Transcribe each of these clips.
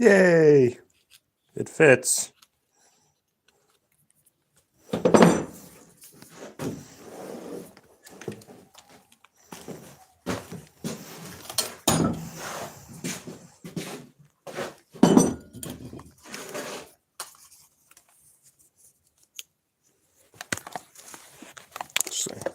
Yay! It fits. Let's see.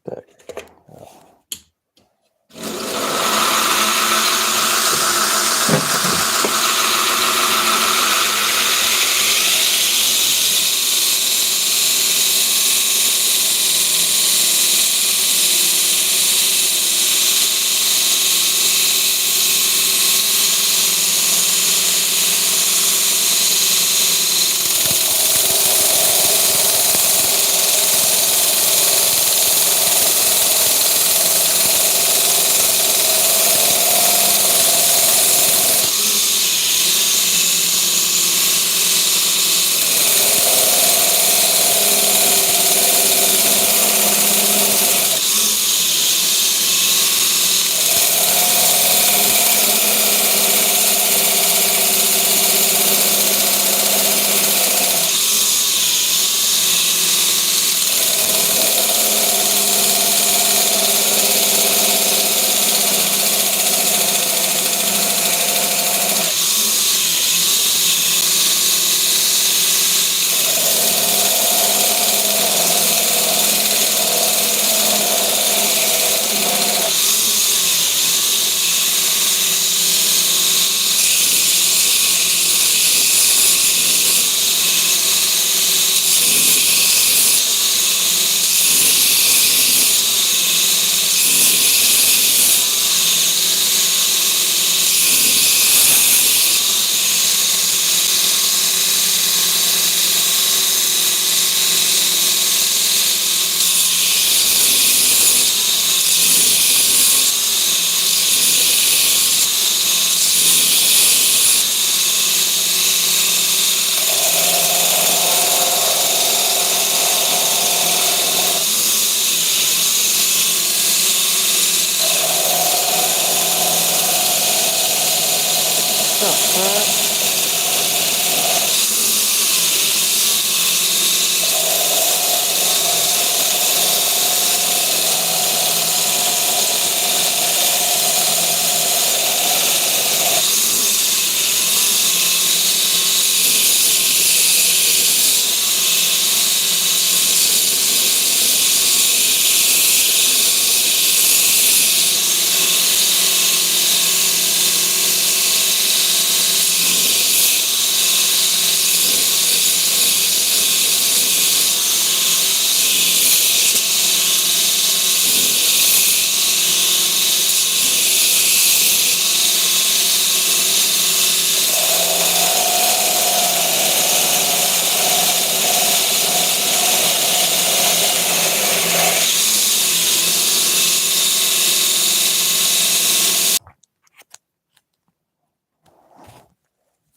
Back.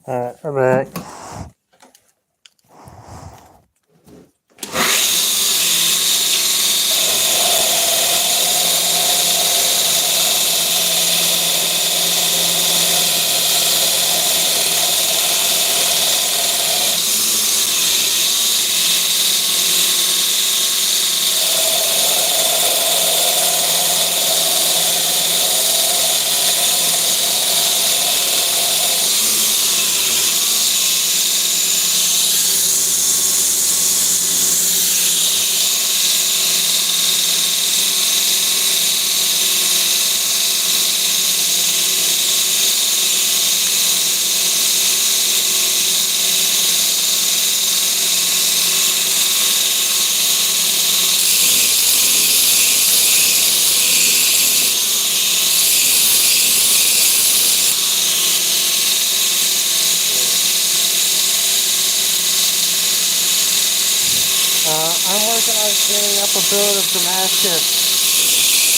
Alright, we're back. thinking I was getting up a build of Damascus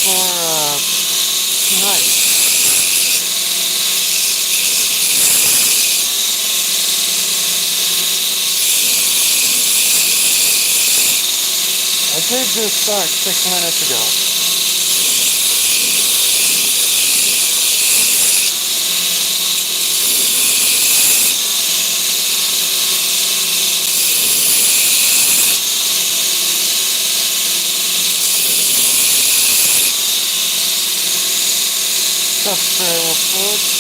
for tonight. I did just start 6 minutes ago. Stuff's very well filled.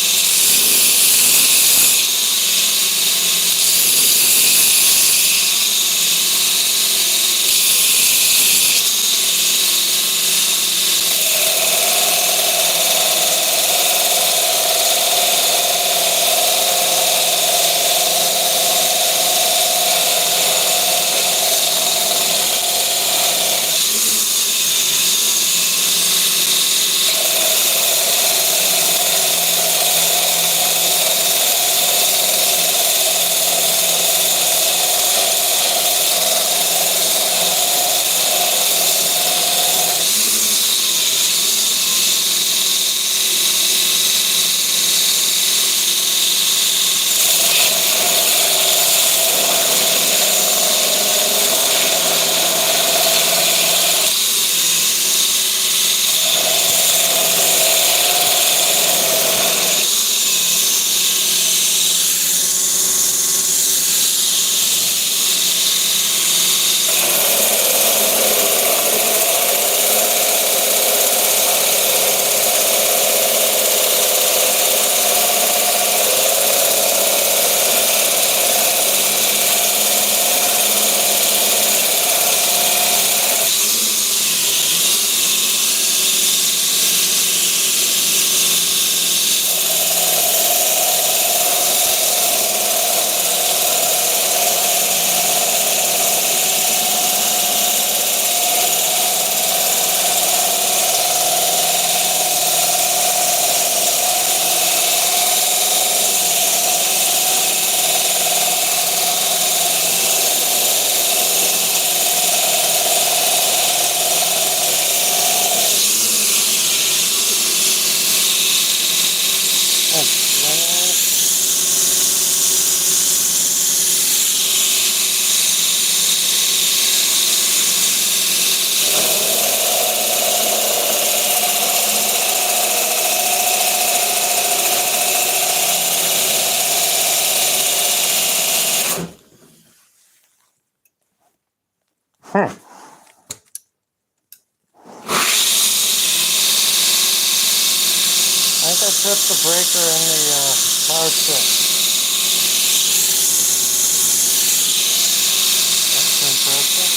I think I tripped the breaker in the power strip. That's interesting.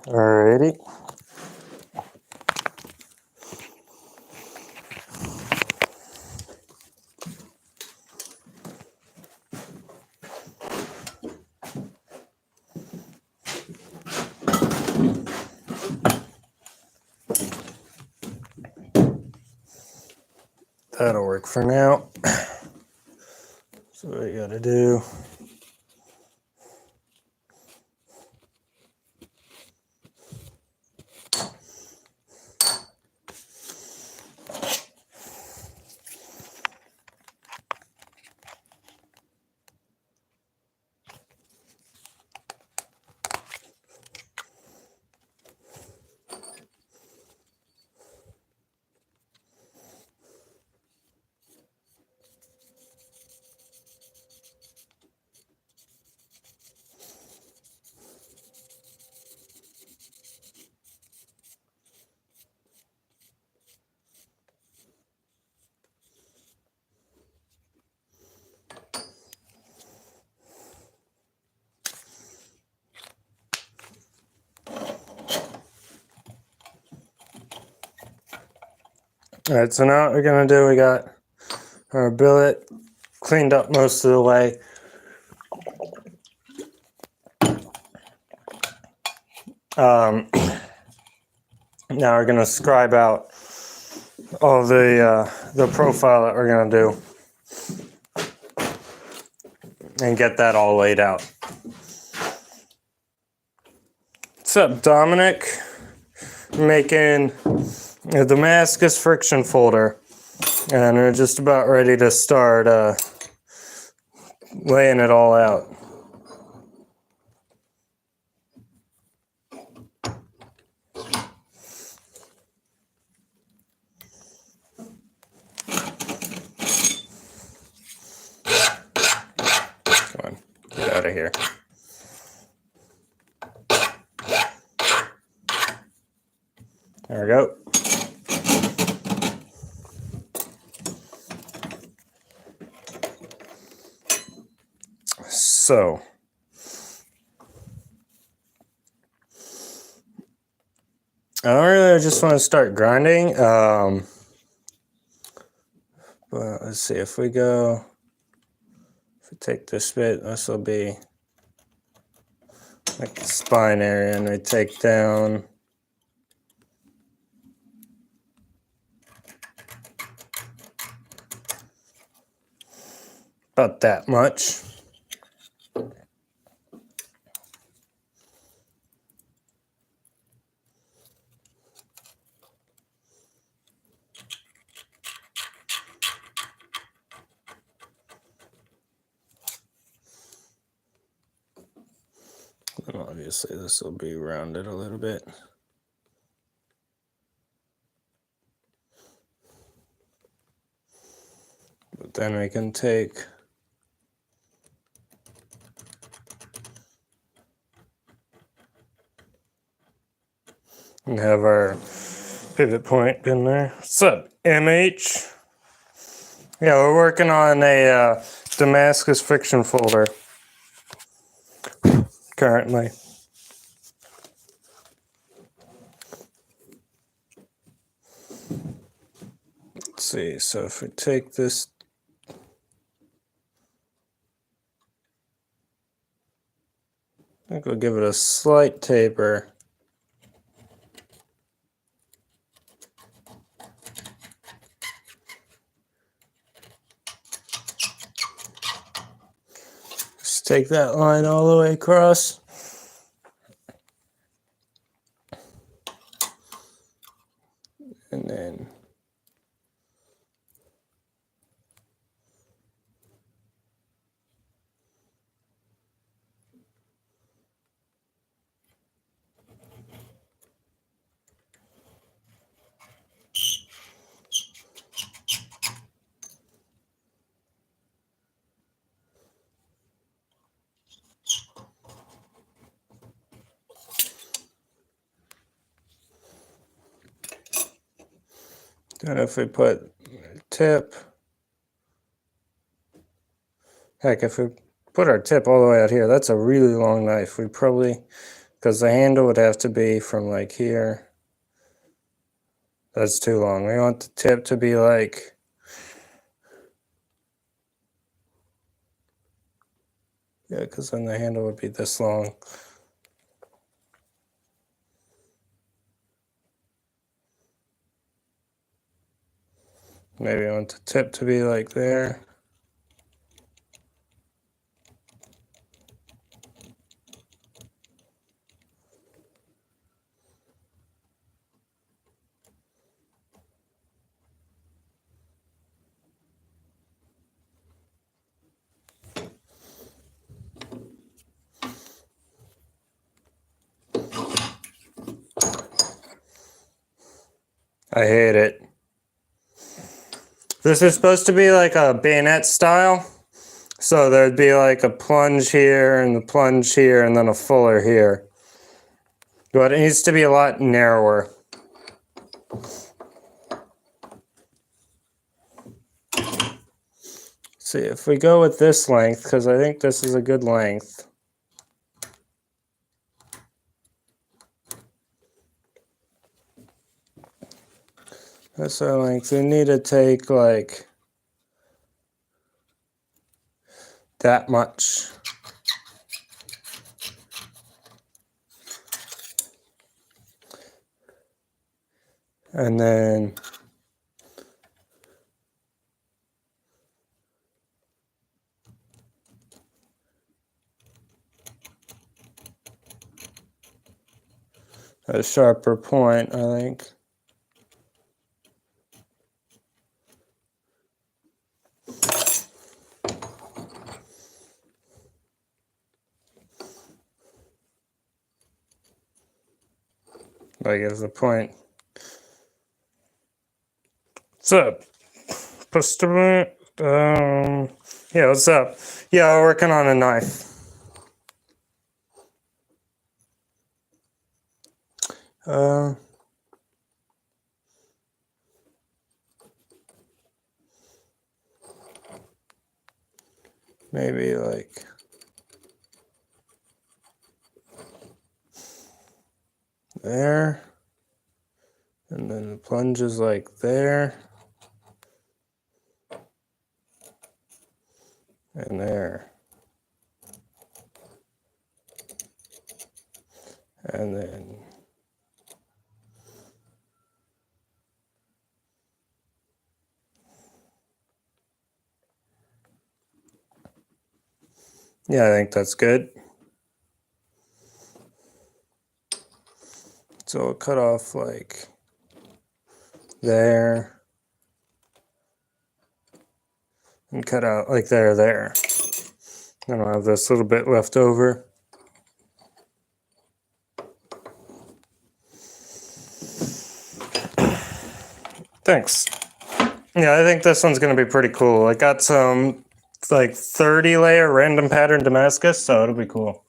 Alrighty. That'll work for now. So what you gotta do. All right, so now what we're gonna do, we got our billet cleaned up most of the way. Now we're gonna scribe out all the profile that we're gonna do and get that all laid out. What's up, Dominic? Making a Damascus friction folder, and we're just about ready to start laying it all out. Come on, get out of here. There we go. So, I don't really just want to start grinding. But let's see, if we take this bit, this will be like the spine area, and we take down about that much. And obviously this will be rounded a little bit. But then we can take and have our pivot point in there. What's up, MH? Yeah, we're working on a Damascus friction folder currently. Let's see, so if we take this, I think we'll give it a slight taper. Just take that line all the way across. And then if we put a tip, heck, if we put our tip all the way out here, that's a really long knife. We probably because the handle would have to be from like here. That's too long. We want the tip to be like, yeah, because then the handle would be this long. Maybe I want the tip to be like there. I hate it. This is supposed to be like a bayonet style. So there'd be like a plunge here and the plunge here and then a fuller here. But it needs to be a lot narrower. See, if we go with this length, because I think this is a good length. That's our length. We need to take like that much. And then a sharper point, I think. Like as a point. What's up? Yeah, what's up? Yeah, we're working on a knife. Maybe like there. And then the plunge is like there. And there. And then yeah, I think that's good. So we'll cut off like there. And cut out like there. Then I'll have this little bit left over. Thanks. Yeah, I think this one's going to be pretty cool. I got some like 30 layer random pattern Damascus, so it'll be cool.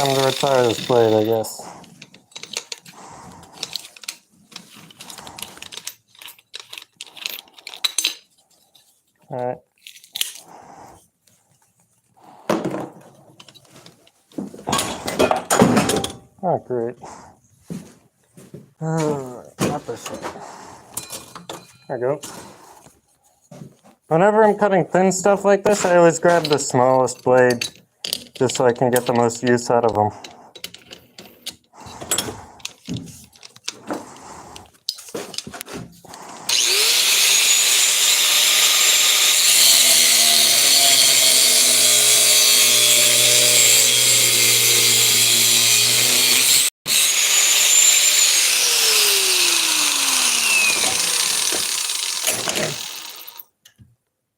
time to retire this blade, I guess. Alright. Oh, great. Not this way. There we go. Whenever I'm cutting thin stuff like this, I always grab the smallest blade, just so I can get the most use out of them.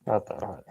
Not that hard.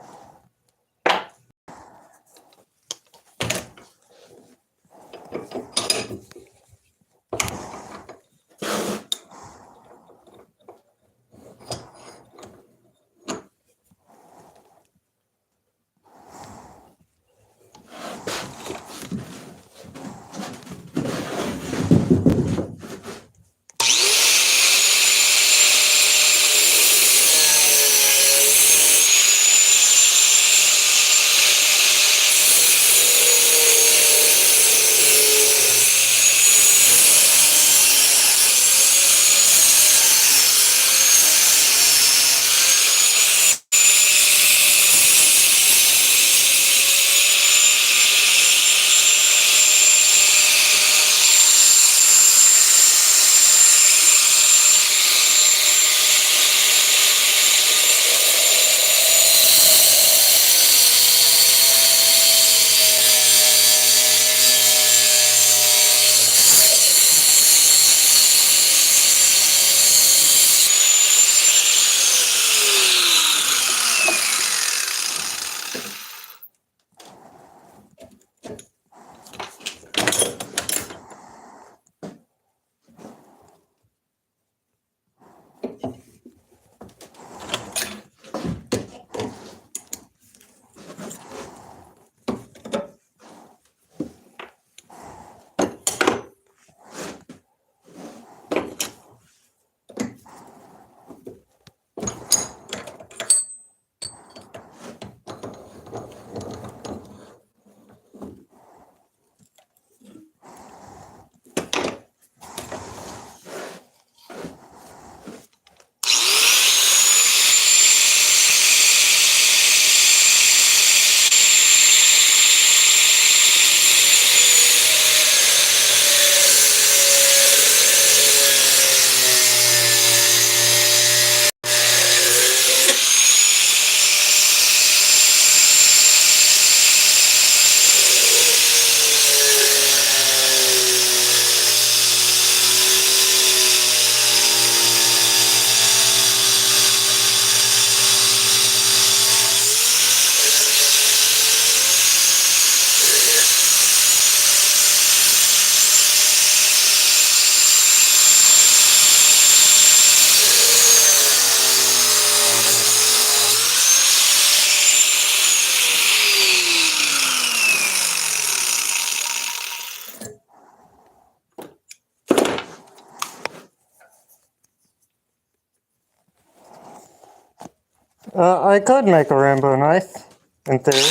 I could make a rainbow knife, in theory.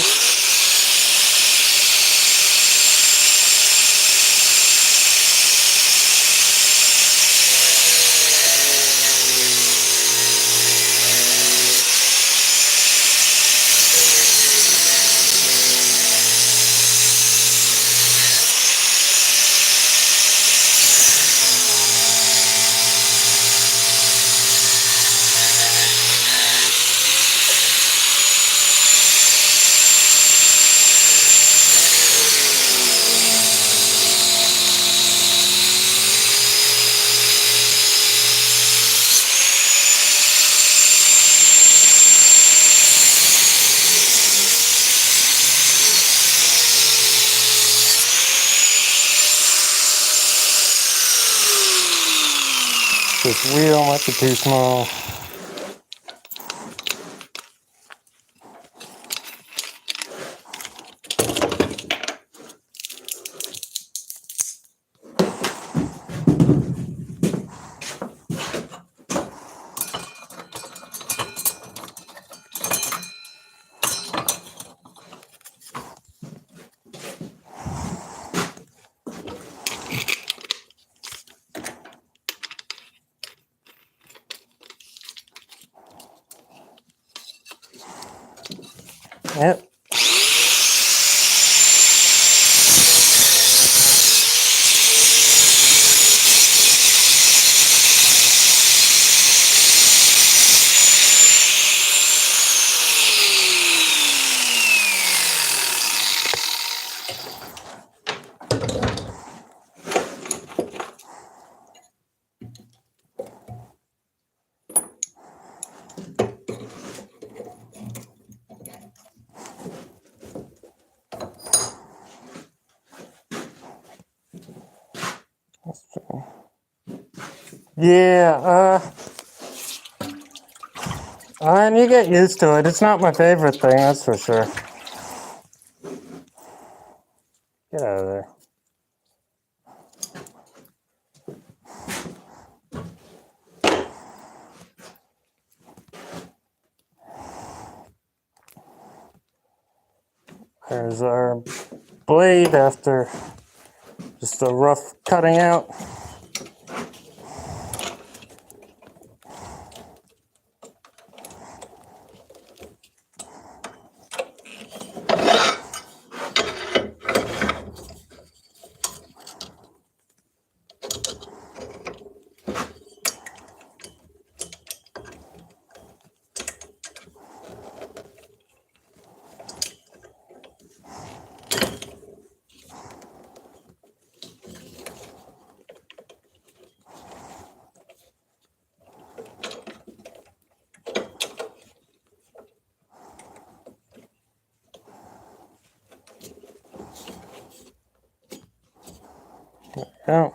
This wheel might be too small. Yep. Yeah, and you get used to it. It's not my favorite thing, that's for sure. Get out of there. There's our blade after just a rough cutting out. Yeah.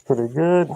Pretty good.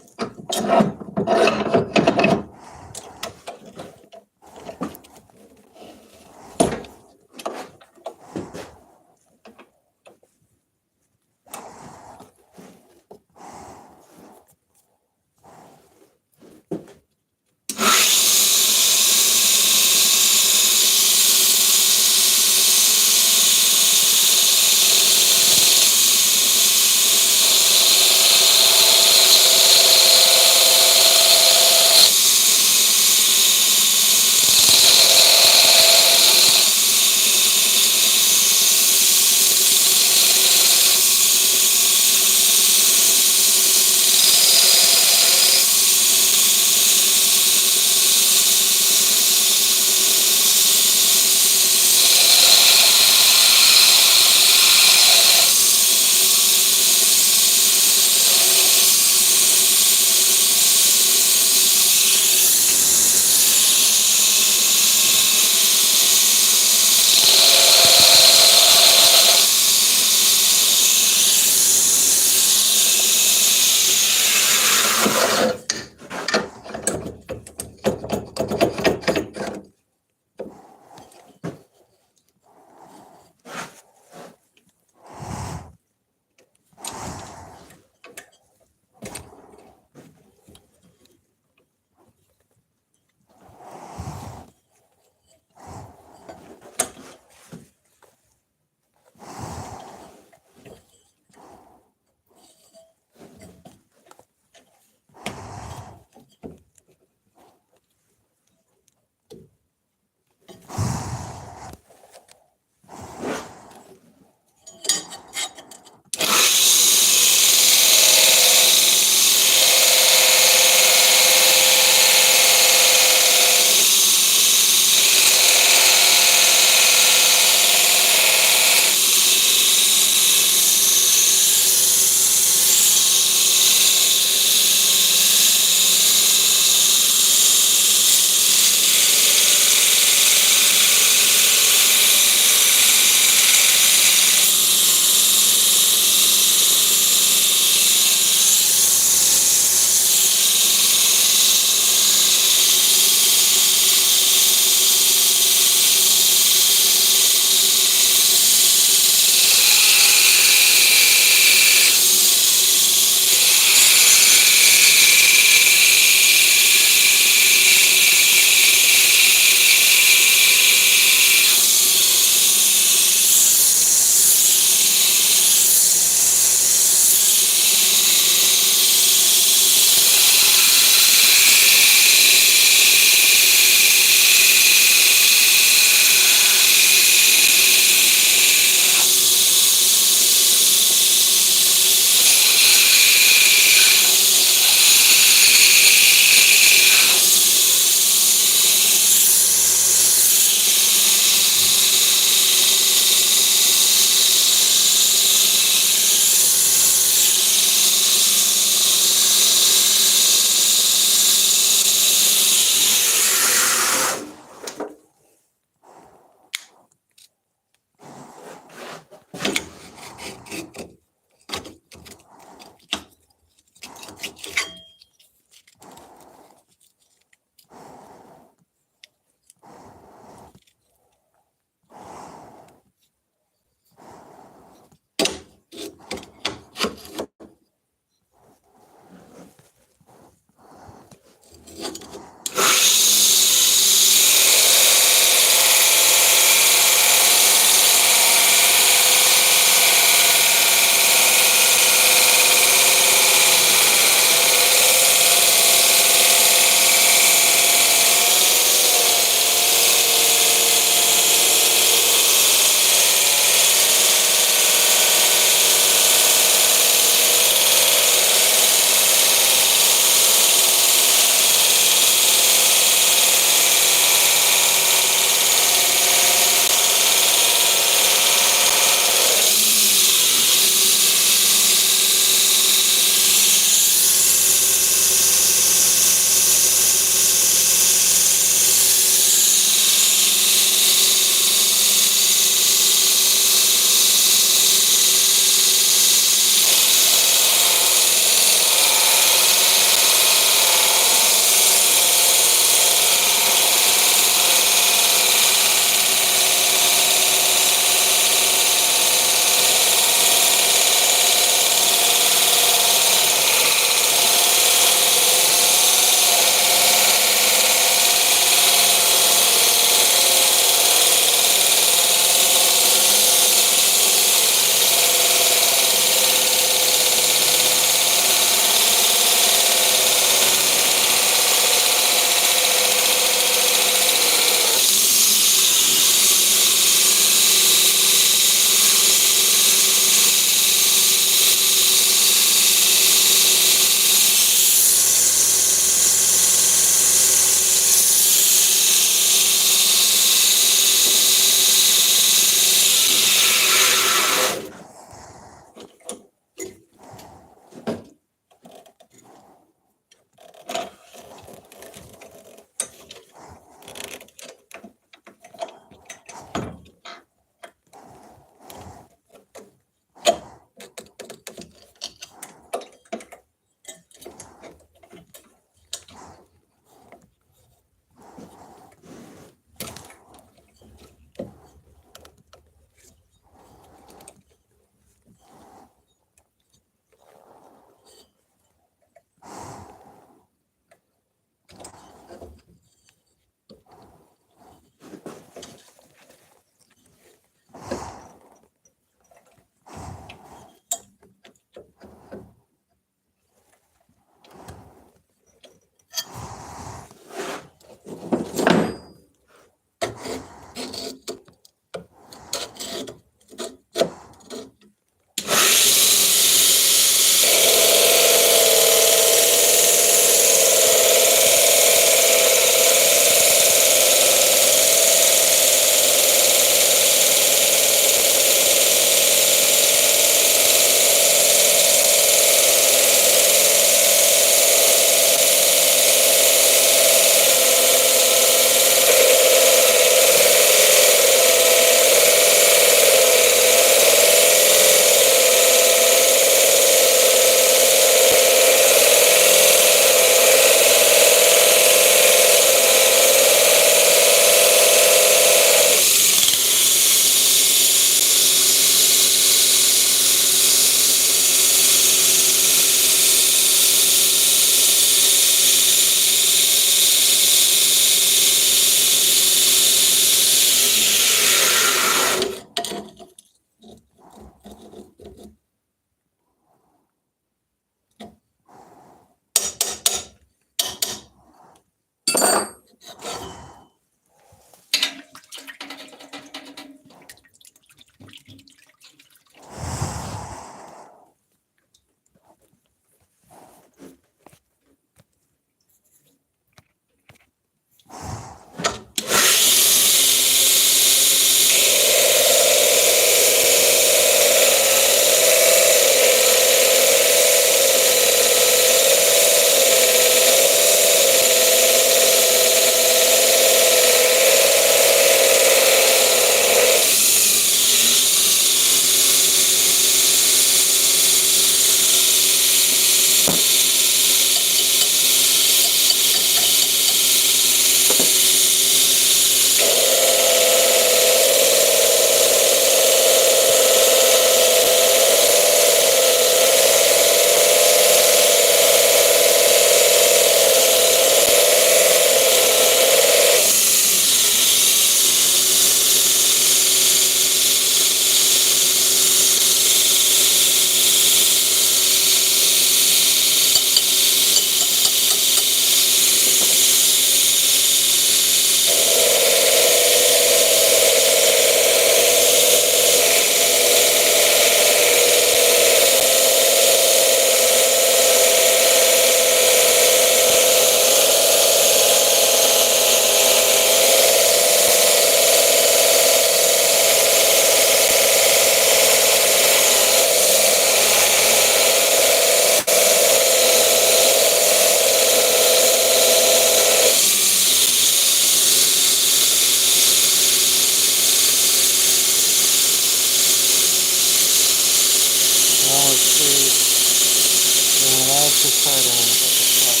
just tighten it up at the top.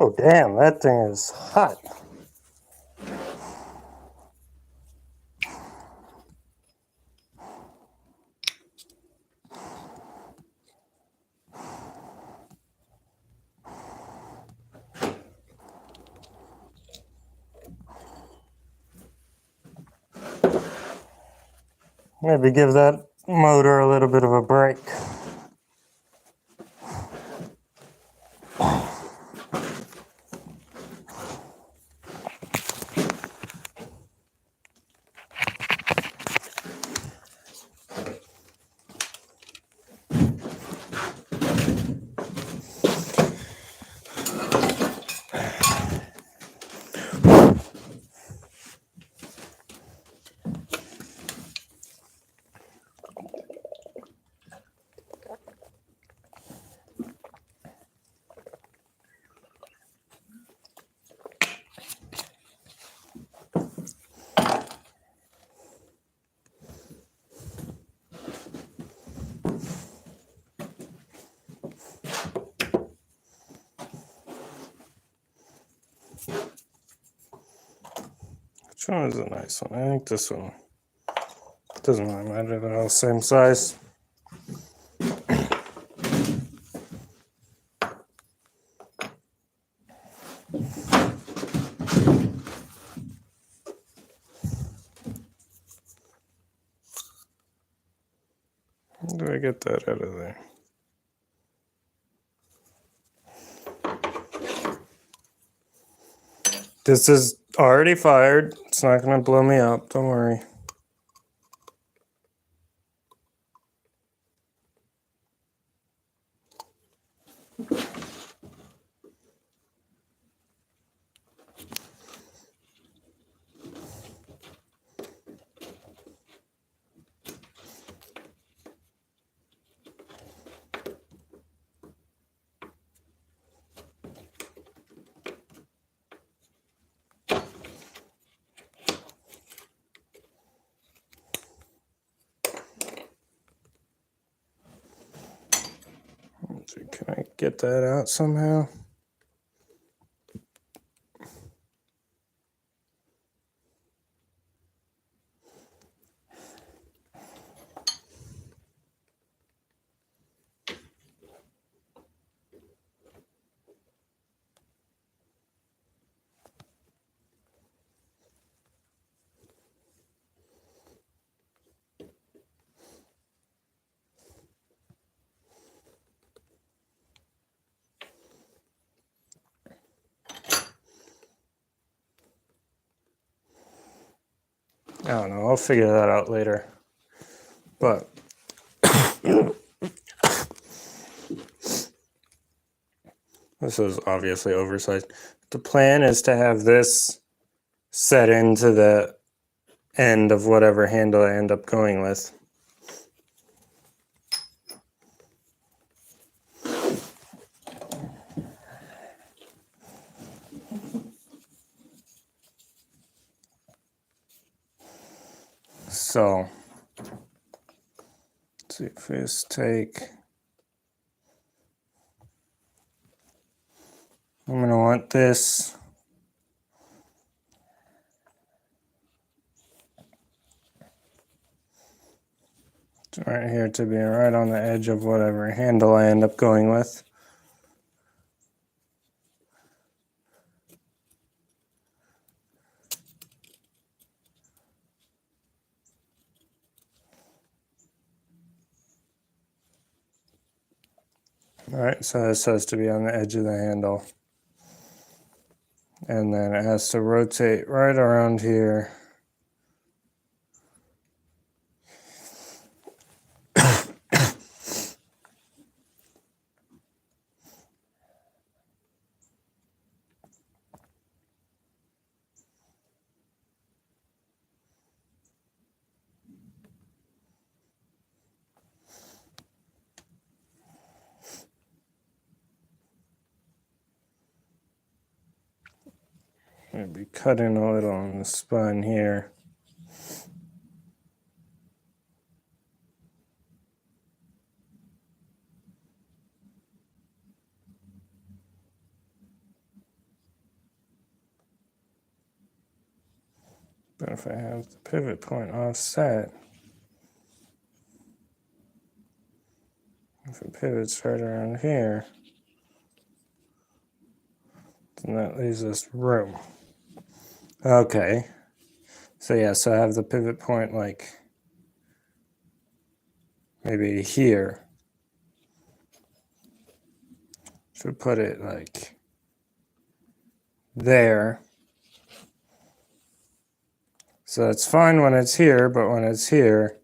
Oh damn, that thing is hot. Maybe give that motor a little bit of a break. Which one is a nice one? I think this one. Doesn't really matter, they're all the same size. How do I get that out of there? This is already fired. It's not going to blow me up. Don't worry. Can I get that out somehow? I don't know. I'll figure that out later. But this is obviously oversized. The plan is to have this set into the end of whatever handle I end up going with. So see if we just take, I'm going to want this right here to be right on the edge of whatever handle I end up going with. Alright, so this has to be on the edge of the handle. And then it has to rotate right around here. Maybe cutting a little on the spine here. But if I have the pivot point offset, if it pivots right around here, then that leaves us room. Okay. So yeah, so I have the pivot point like maybe here. So put it like there. So that's fine when it's here, but when it's here,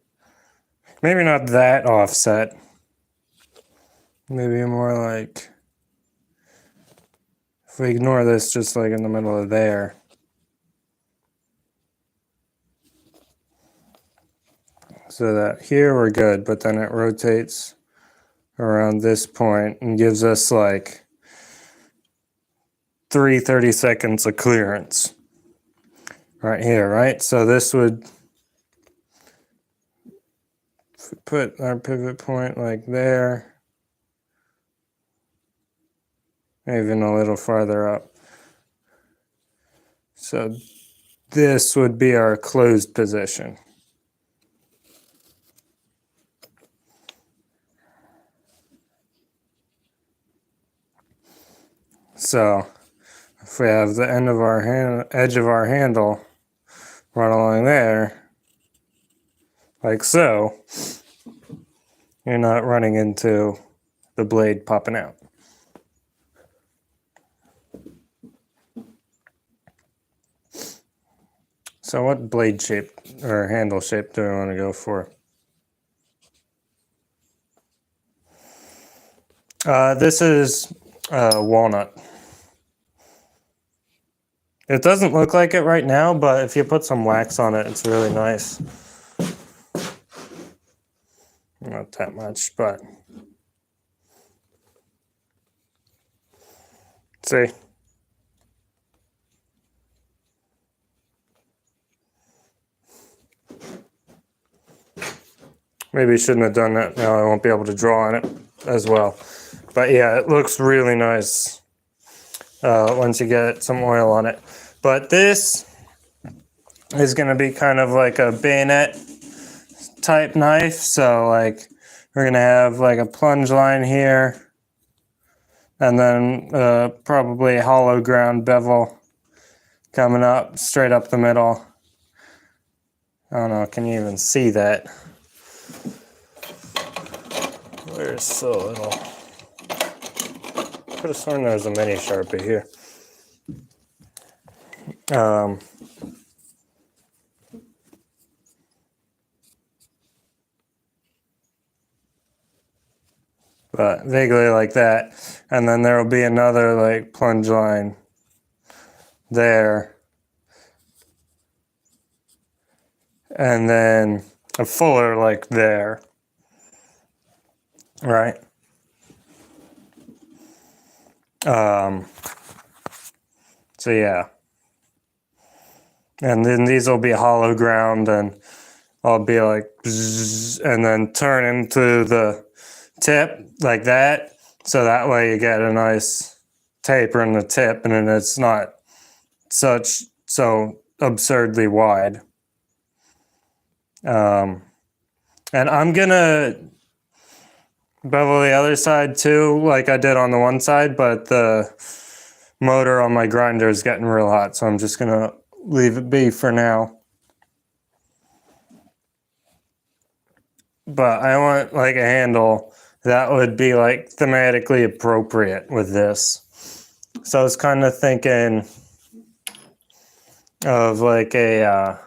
maybe not that offset. Maybe more like, if we ignore this, just like in the middle of there. So that here we're good, but then it rotates around this point and gives us like 30 seconds of clearance. Right here, right? So this would, if we put our pivot point like there, even a little farther up. So this would be our closed position. So if we have the end of our edge of our handle run along there, like so, you're not running into the blade popping out. So what blade shape or handle shape do I want to go for? This is walnut. It doesn't look like it right now, but if you put some wax on it, it's really nice. Not that much, but see. Maybe shouldn't have done that. Now I won't be able to draw on it as well. But yeah, it looks really nice once you get some oil on it. But this is going to be kind of like a bayonet type knife. So like we're going to have like a plunge line here and then probably a hollow ground bevel coming up straight up the middle. I don't know, can you even see that? There's so little. Could have sworn there was a mini Sharpie here. But vaguely like that. And then there will be another like plunge line there. And then a fuller like there. Right? So yeah. And then these will be hollow ground and I'll be like, bzzz, and then turn into the tip like that. So that way you get a nice taper in the tip, and then it's not so absurdly wide. And I'm gonna bevel the other side too, like I did on the one side, but the motor on my grinder is getting real hot, so I'm just gonna leave it be for now. But I want like a handle that would be like thematically appropriate with this. So I was kind of thinking of like a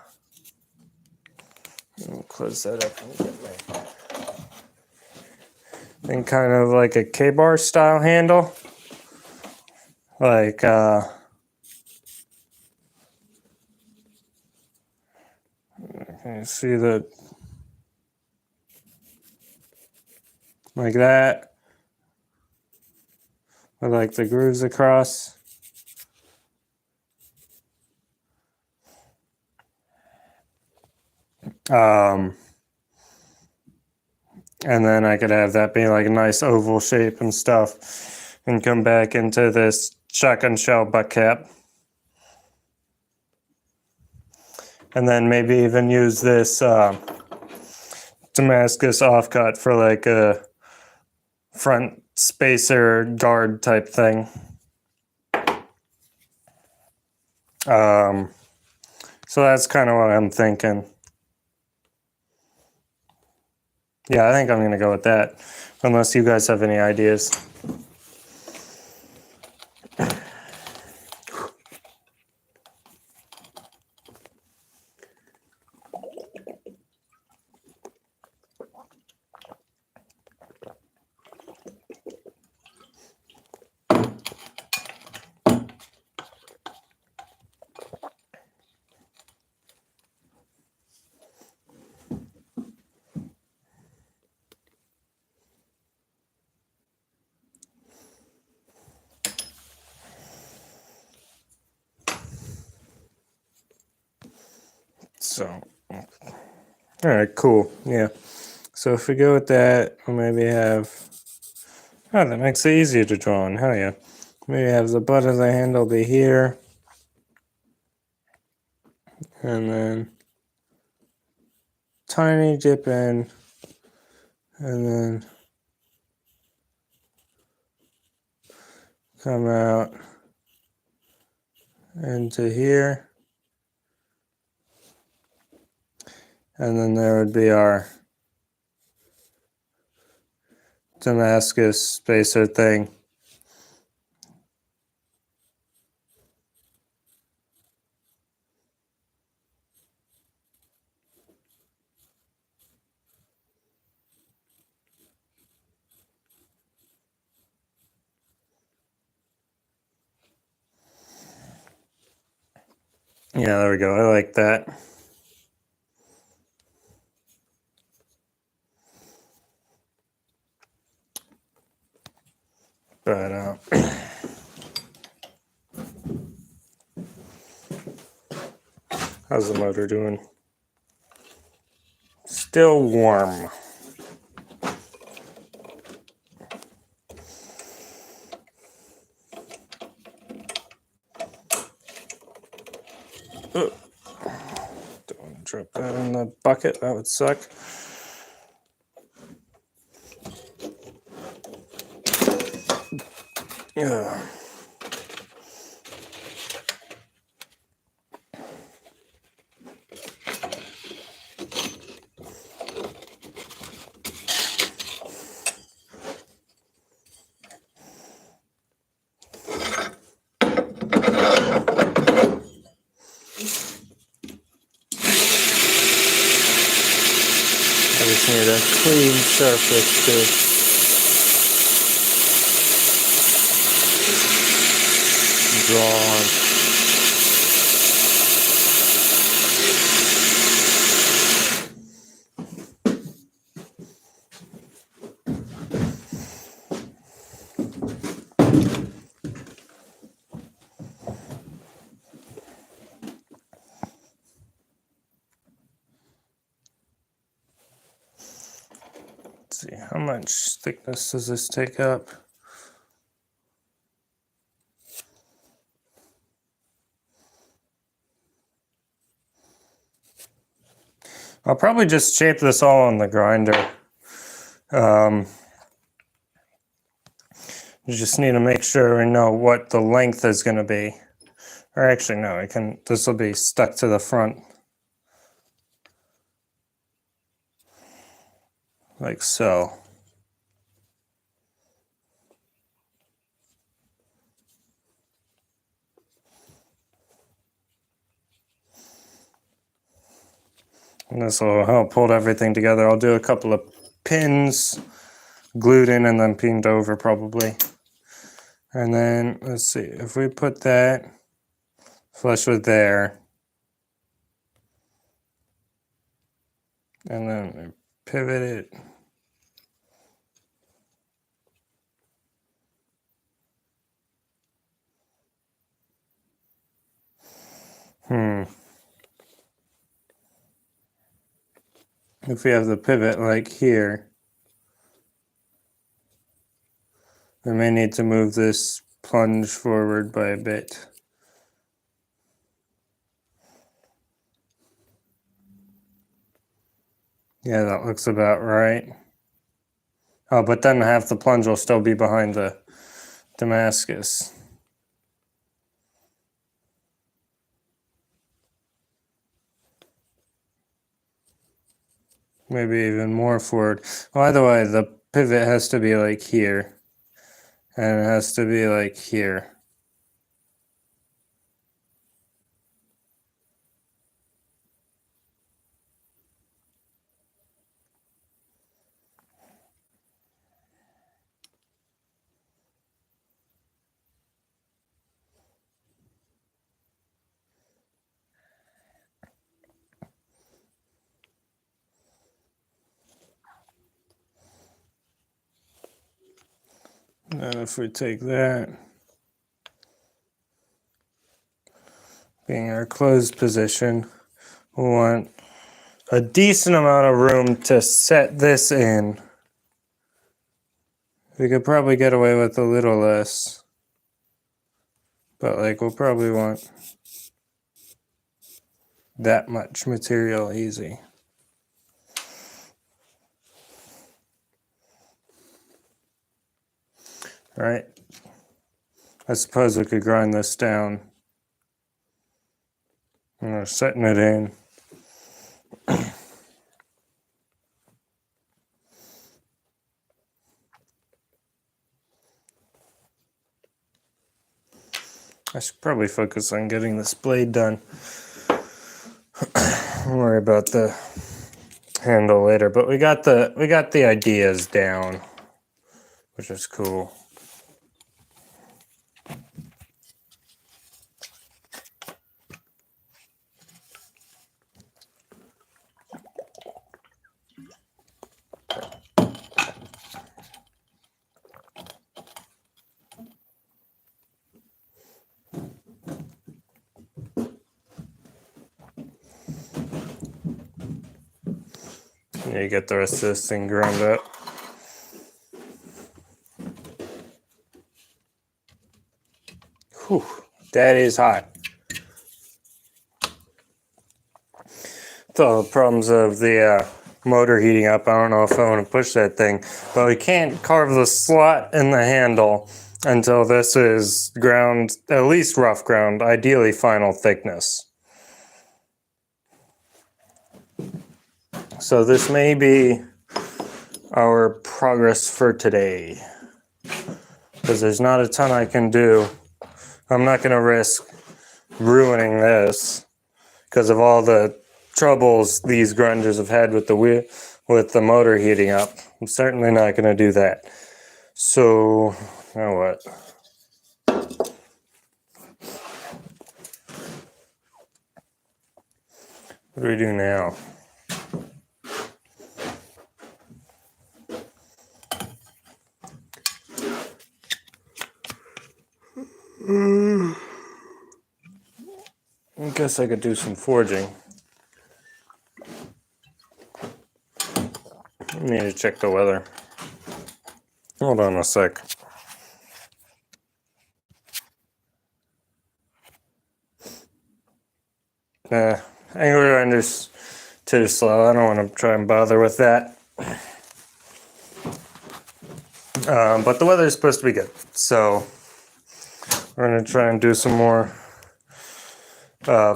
let me close that up and get my and kind of like a K-bar style handle. Like you see the like that with like the grooves across. And then I could have that be like a nice oval shape and stuff, and come back into this shotgun shell butt cap. And then maybe even use this Damascus offcut for like a front spacer guard type thing. So that's kind of what I'm thinking. Yeah, I think I'm going to go with that, unless you guys have any ideas. So, all right, cool. Yeah. So if we go with that, we'll maybe have, oh, that makes it easier to draw on. Hell yeah. Maybe have the butt of the handle be here. And then tiny dip in. And then come out into here. And then there would be our Damascus spacer thing. Yeah, there we go. I like that. But how's the motor doing? Still warm. Don't want to drop that in the bucket. That would suck. Yeah. I just need a clean surface to draw on. much thickness does this take up? I'll probably just shape this all on the grinder. You just need to make sure we know what the length is going to be. Or actually, no, this will be stuck to the front. Like so. And this will help hold everything together. I'll do a couple of pins glued in and then pinned over probably. And then let's see, if we put that flush with there, and then pivot it. If we have the pivot like here, we may need to move this plunge forward by a bit. Yeah, that looks about right. Oh, but then half the plunge will still be behind the Damascus. Maybe even more forward. Well, either way, the pivot has to be like here. And it has to be like here. And if we take that, being our closed position, we want a decent amount of room to set this in. We could probably get away with a little less, but like we'll probably want that much material easy. Right? I suppose we could grind this down. I'm setting it in. I should probably focus on getting this blade done. Don't worry about the handle later, but we got the ideas down, which is cool. Yeah, you get the rest of this thing ground up. Whew, that is hot. With all the problems of the motor heating up, I don't know if I want to push that thing, but we can't carve the slot in the handle until this is ground, at least rough ground, ideally final thickness. So this may be our progress for today, because there's not a ton I can do. I'm not going to risk ruining this because of all the troubles these grinders have had with the motor heating up. I'm certainly not going to do that. So, now what? What do we do now? I guess I could do some forging. I need to check the weather. Hold on a sec. Angler render's too slow. I don't want to try and bother with that. But the weather is supposed to be good, so we're going to try and do some more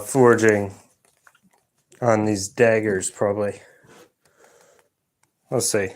forging on these daggers, probably. Let's see.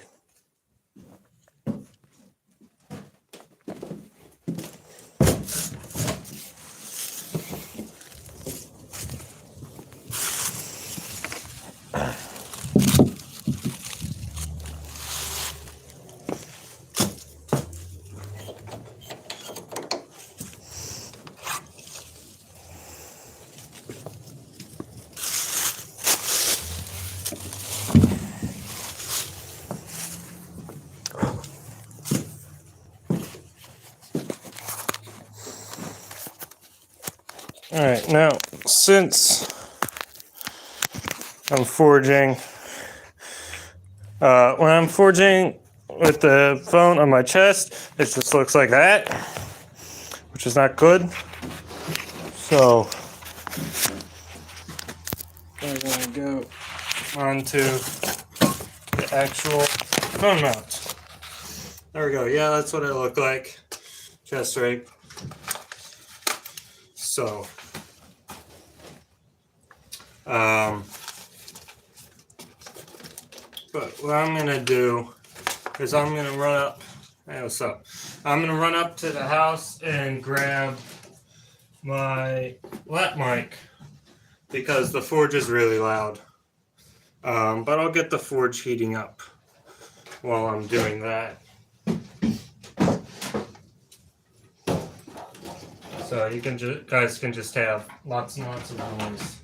Alright, now since I'm forging, when I'm forging with the phone on my chest, it just looks like that, which is not good. So I'm going to go onto the actual phone mount. There we go. Yeah, that's what I look like. Chest rig. So, but what I'm gonna do is I'm gonna run up. Hey, what's up? I'm gonna run up to the house and grab my lap mic because the forge is really loud. But I'll get the forge heating up while I'm doing that. So you can guys can just have lots and lots of noise.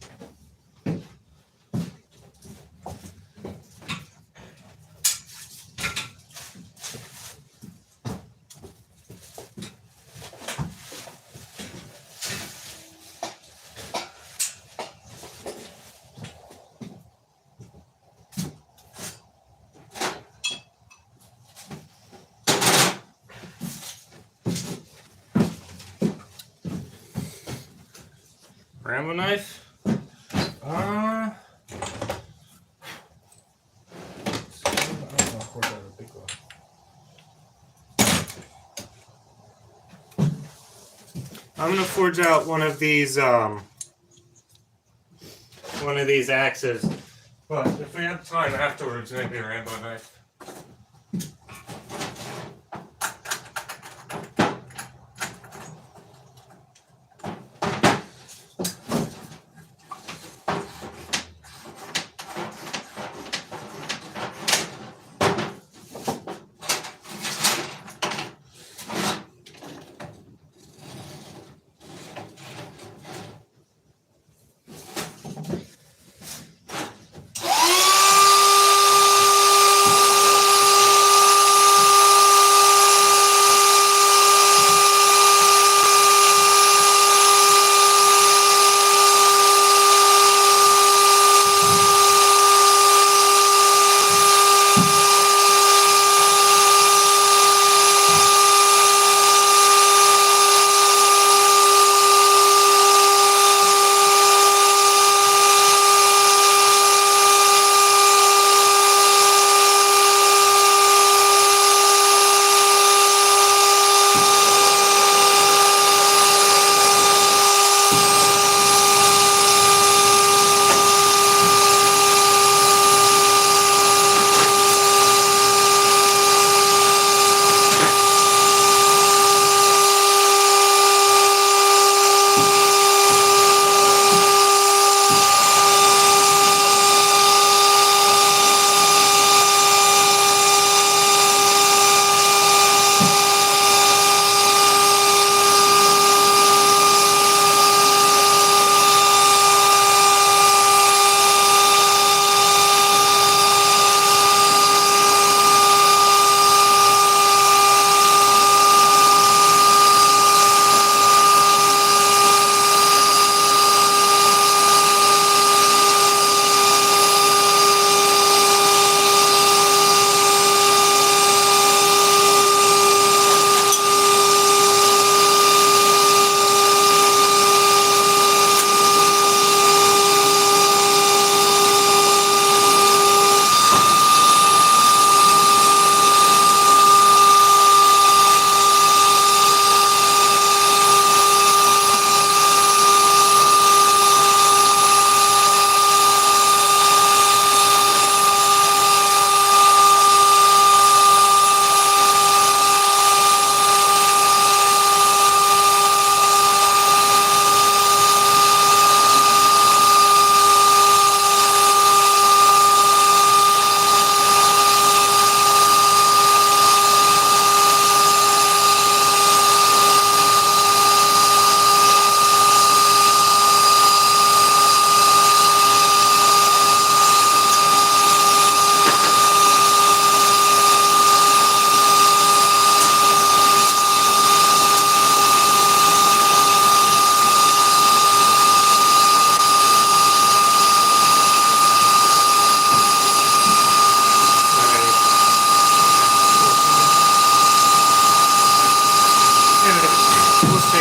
Rambo knife? I'm gonna forge out one of these axes, but if we have time afterwards, maybe a Rambo knife.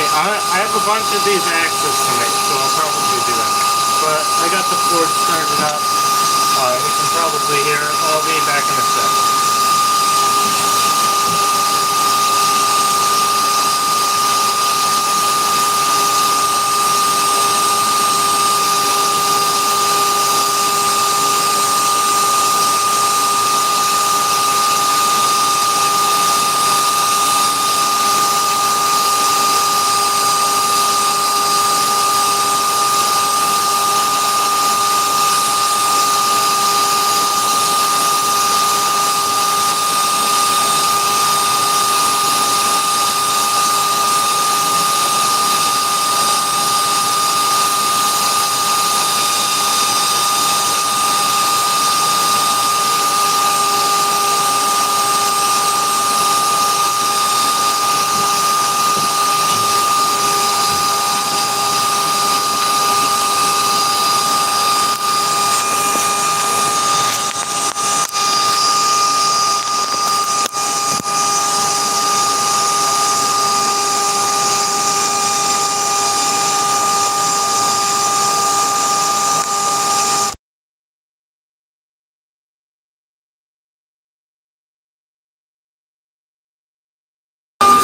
see. I have a bunch of these axes to make, so I'll probably do that. But I got the forge started up. You can probably hear it. I'll be back in a sec.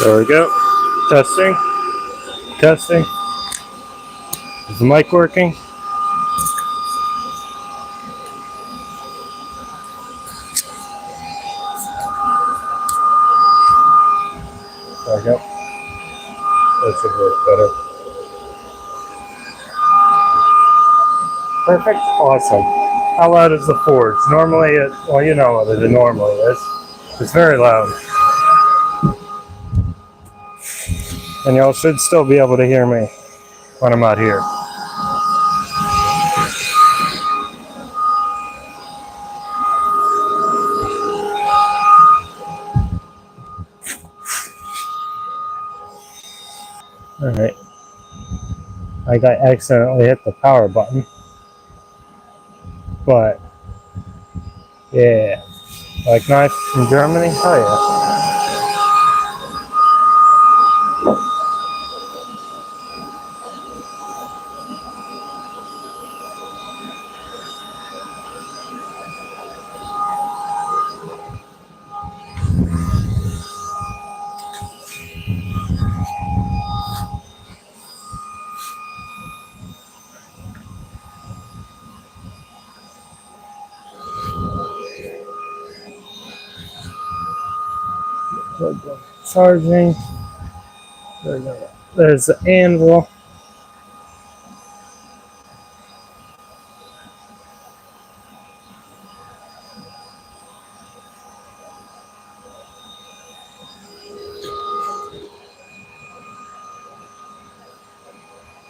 There we go. Testing. Testing. Is the mic working? There we go. That should work better. Perfect. Awesome. How loud is the forge? Normally well, you know what it normally is. It's very loud. And y'all should still be able to hear me when I'm out here. Alright. I accidentally hit the power button. But, yeah. Like knife from Germany? Oh yeah. Charging. There's the anvil.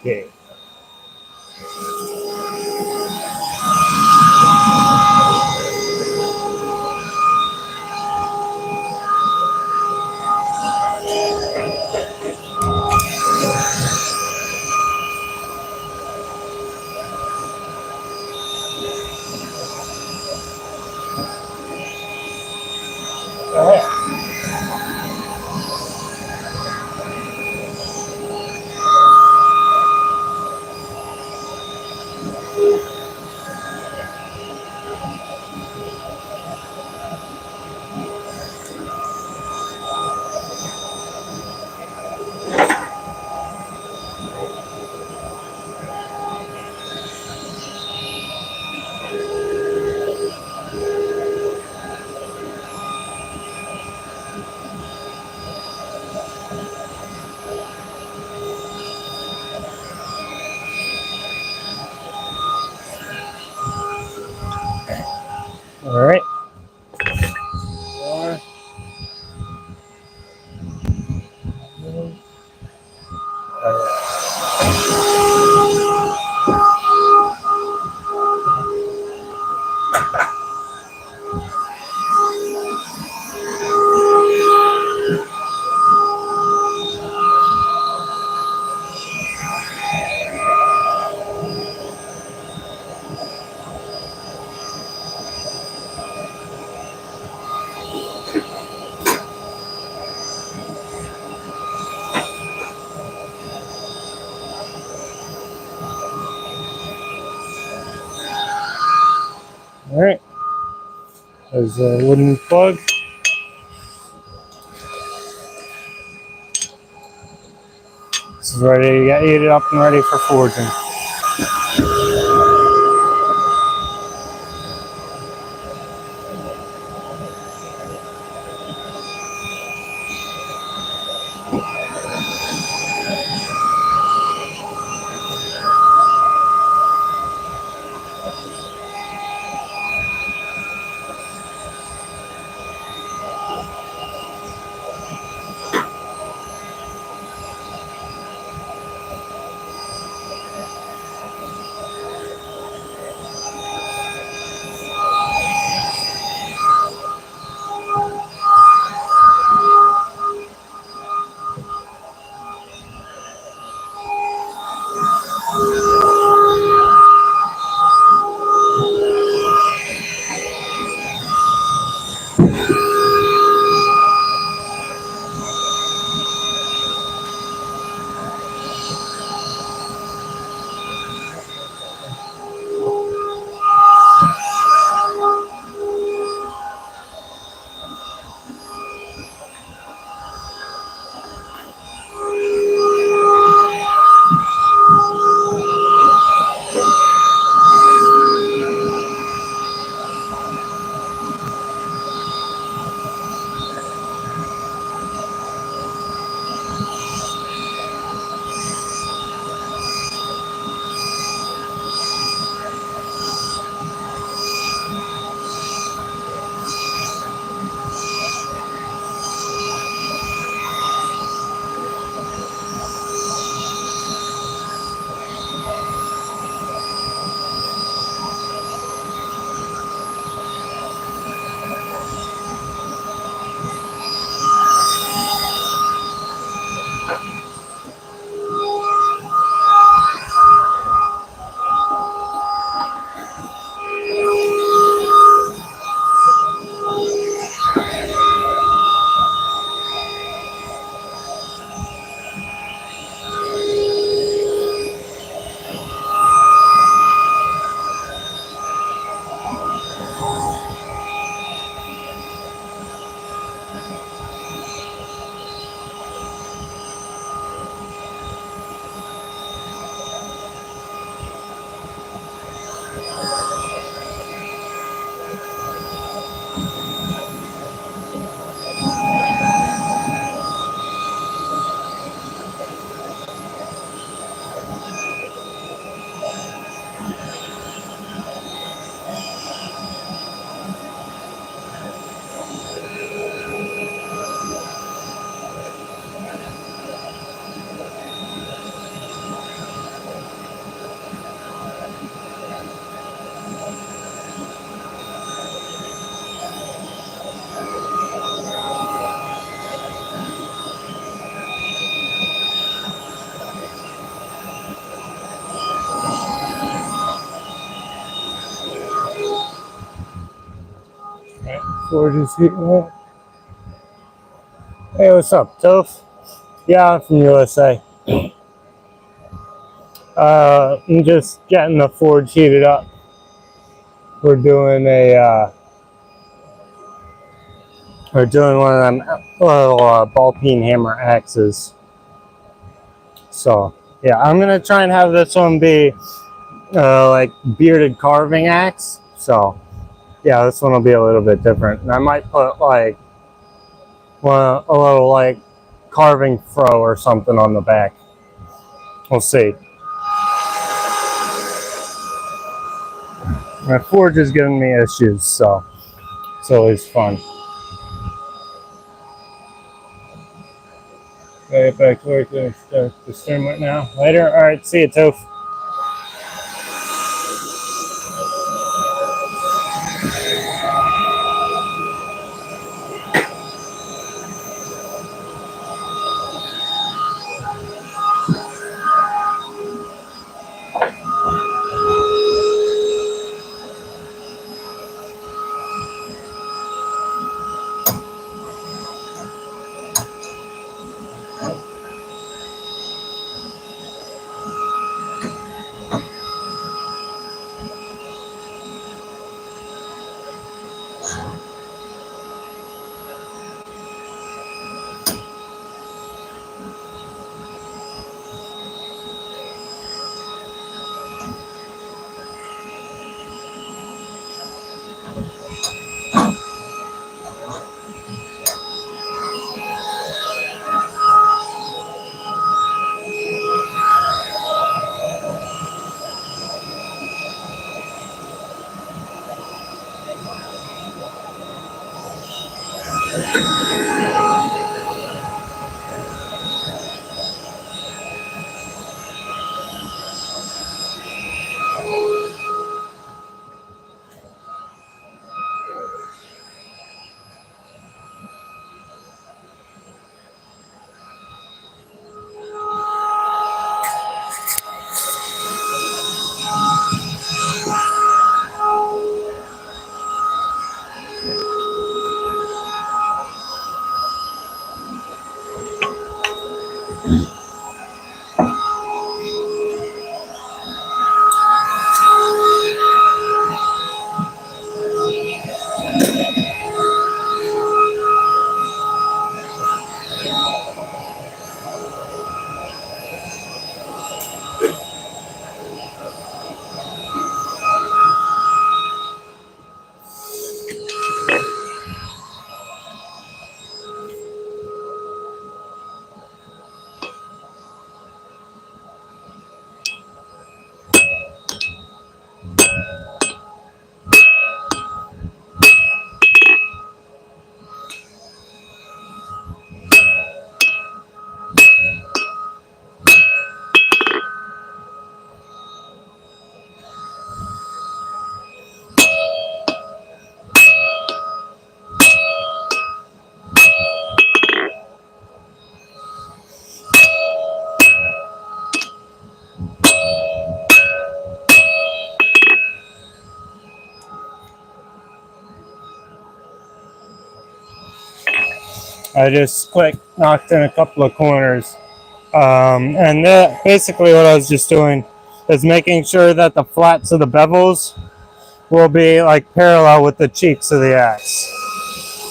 Okay. There's a wooden plug. This is ready to get heated up and ready for forging. Forge is heating up. Hey, what's up, Toph? Yeah, I'm from USA. I'm just getting the forge heated up. We're doing one of them little ball peen hammer axes. So yeah, I'm gonna try and have this one be like bearded carving axe. So yeah, this one will be a little bit different. And I might put like a little like carving fro or something on the back. We'll see. My forge is giving me issues, so it's always fun. Get back to work to start the stream right now. Later. All right. See you, Toph. I just knocked in a couple of corners. And basically what I was just doing is making sure that the flats of the bevels will be like parallel with the cheeks of the axe,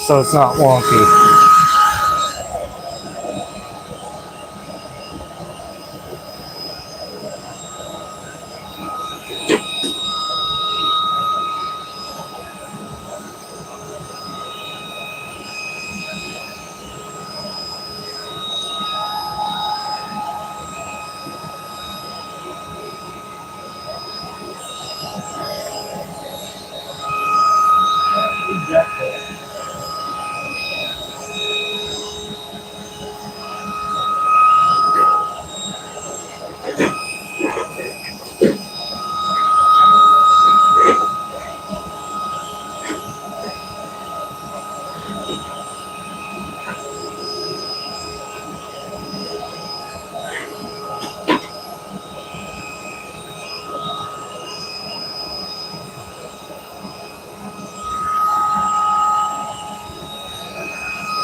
so it's not wonky.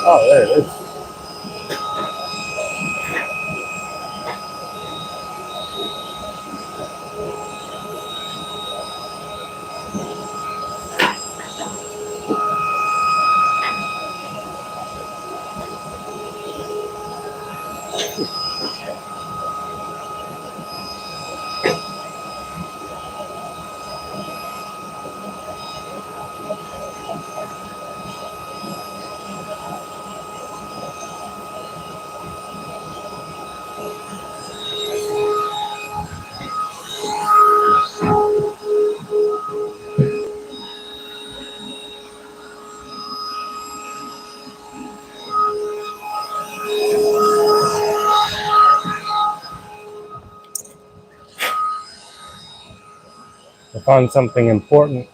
Oh, there it is. I found something important.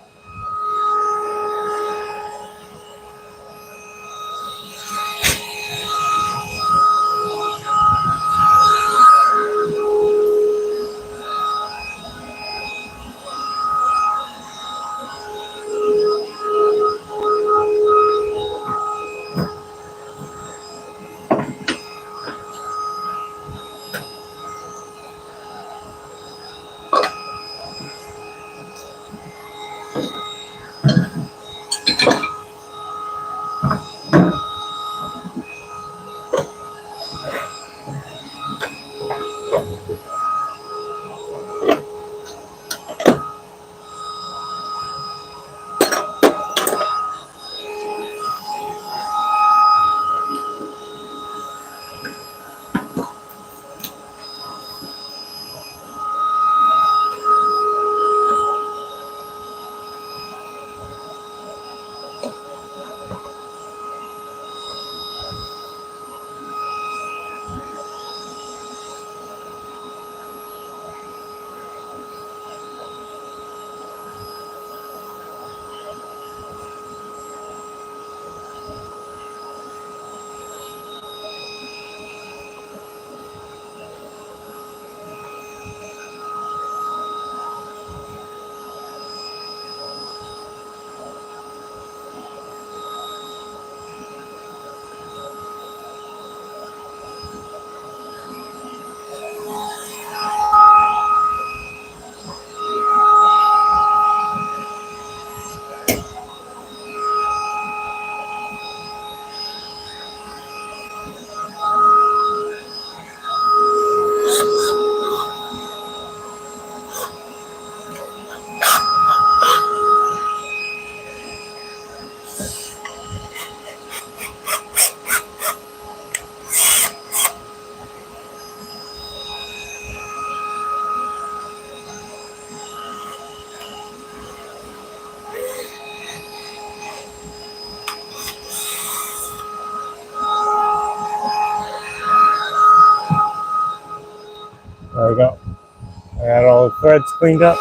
threads cleaned up.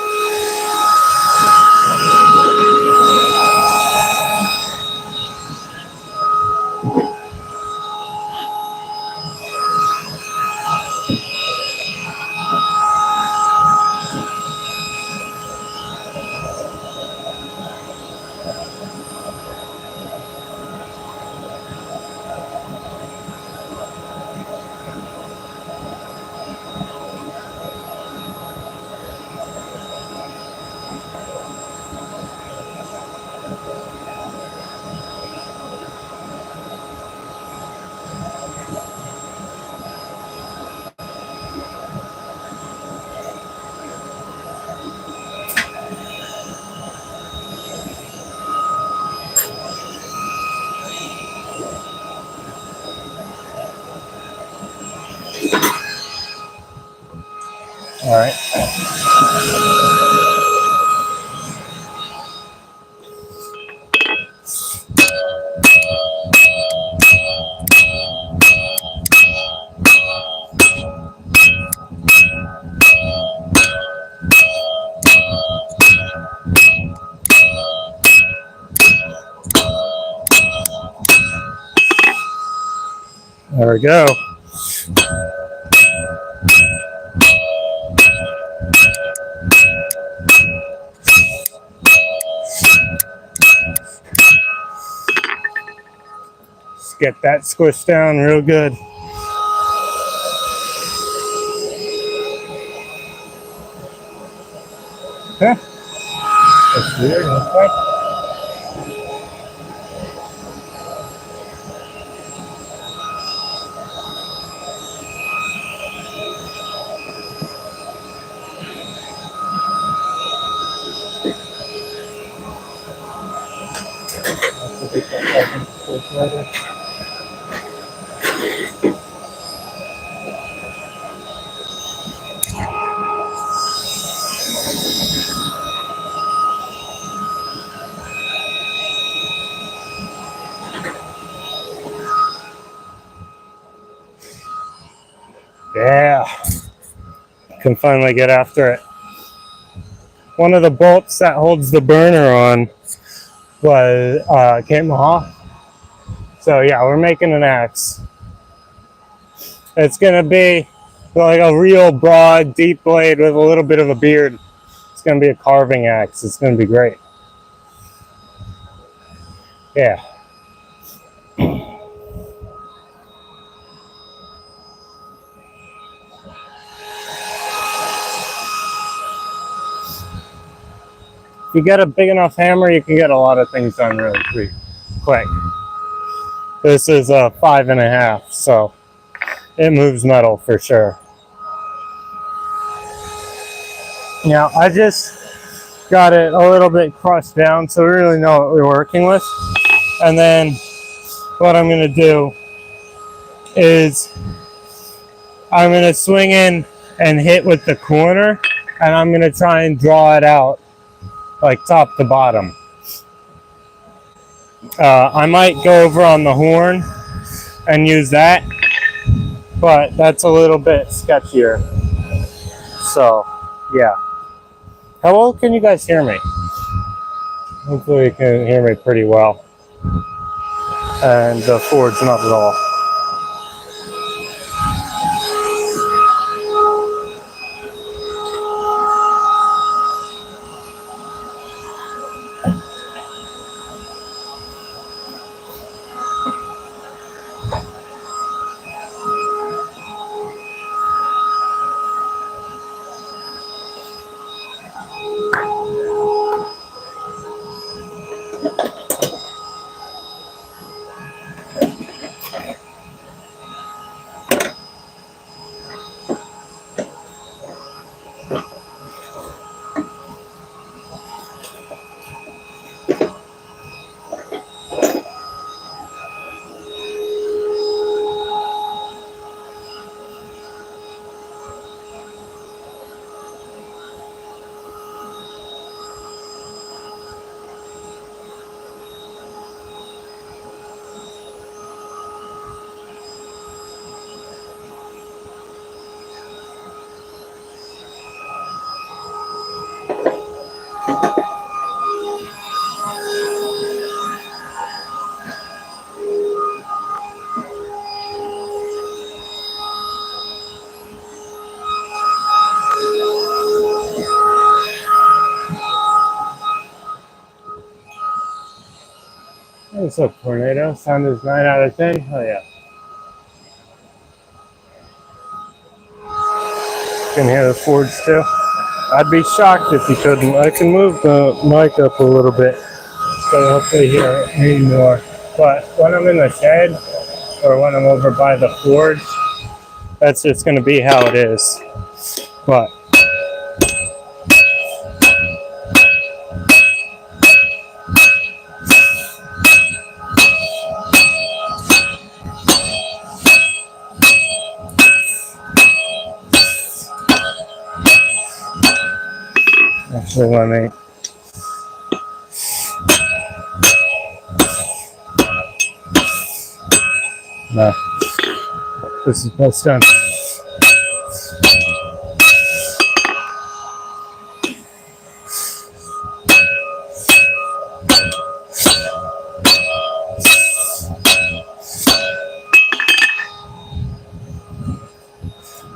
All right. There we go. Just get that squished down real good. Huh? That's weird. Okay. Yeah, can finally get after it. One of the bolts that holds the burner on was came off. So yeah, we're making an axe. It's gonna be like a real broad, deep blade with a little bit of a beard. It's gonna be a carving axe. It's gonna be great. Yeah. If you get a big enough hammer, you can get a lot of things done really quick. This is a 5.5, so it moves metal for sure. Now, I just got it a little bit crushed down, so we really know what we're working with. And then what I'm going to do is I'm going to swing in and hit with the corner, and I'm going to try and draw it out like top to bottom. I might go over on the horn and use that, but that's a little bit sketchier. So, yeah. How well can you guys hear me? Hopefully you can hear me pretty well. And the forge not at all. What's up, Tornado? Sound is 9 out of 10? Oh, yeah. Can hear the forge too. I'd be shocked if you couldn't. I can move the mic up a little bit, so hopefully hear me more. But when I'm in the shed, or when I'm over by the forge, that's just going to be how it is. But actually, let me. No, this is best done.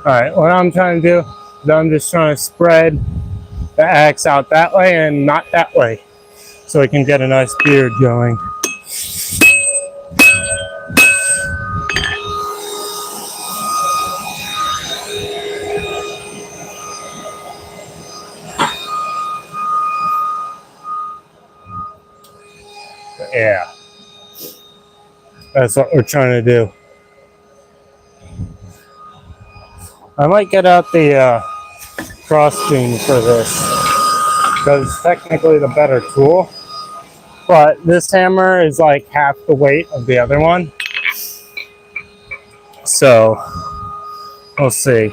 Alright, what I'm trying to do is I'm just trying to spread the axe out that way and not that way, so I can get a nice beard going. Yeah, that's what we're trying to do. I might get out the cross beam for this, because it's technically the better tool, but this hammer is like half the weight of the other one, so we'll see.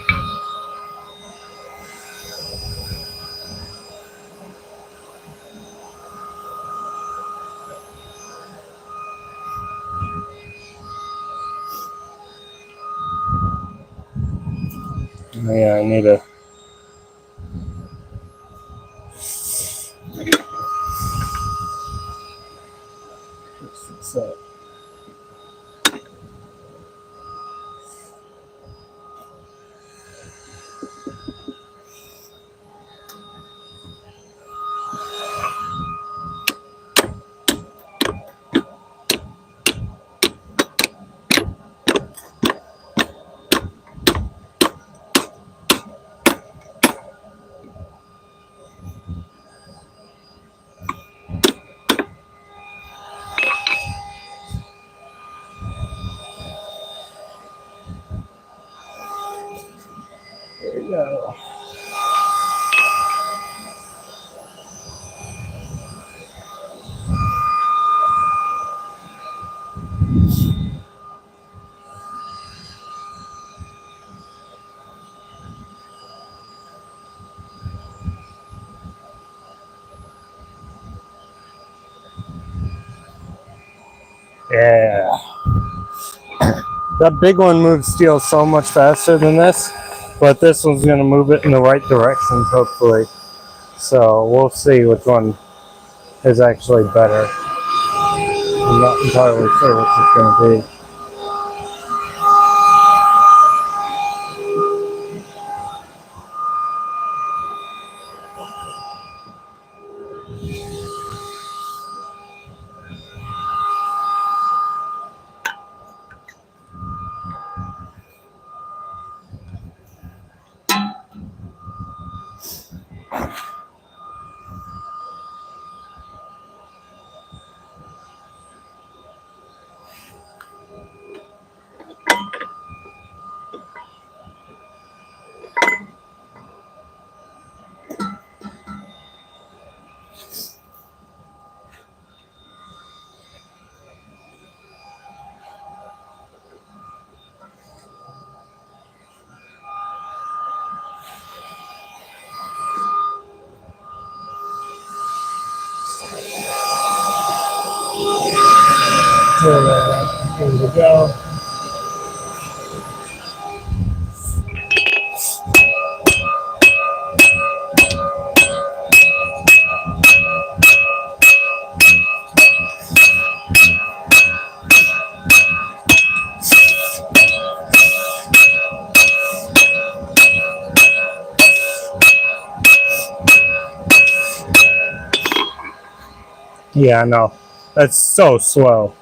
Yeah, I need to. Fix that. There we go. Yeah. That big one moves steel so much faster than this, but this one's going to move it in the right direction, hopefully. So we'll see which one is actually better. I'm not entirely sure which it's going to be. Here we go. Yeah, no, That's so slow.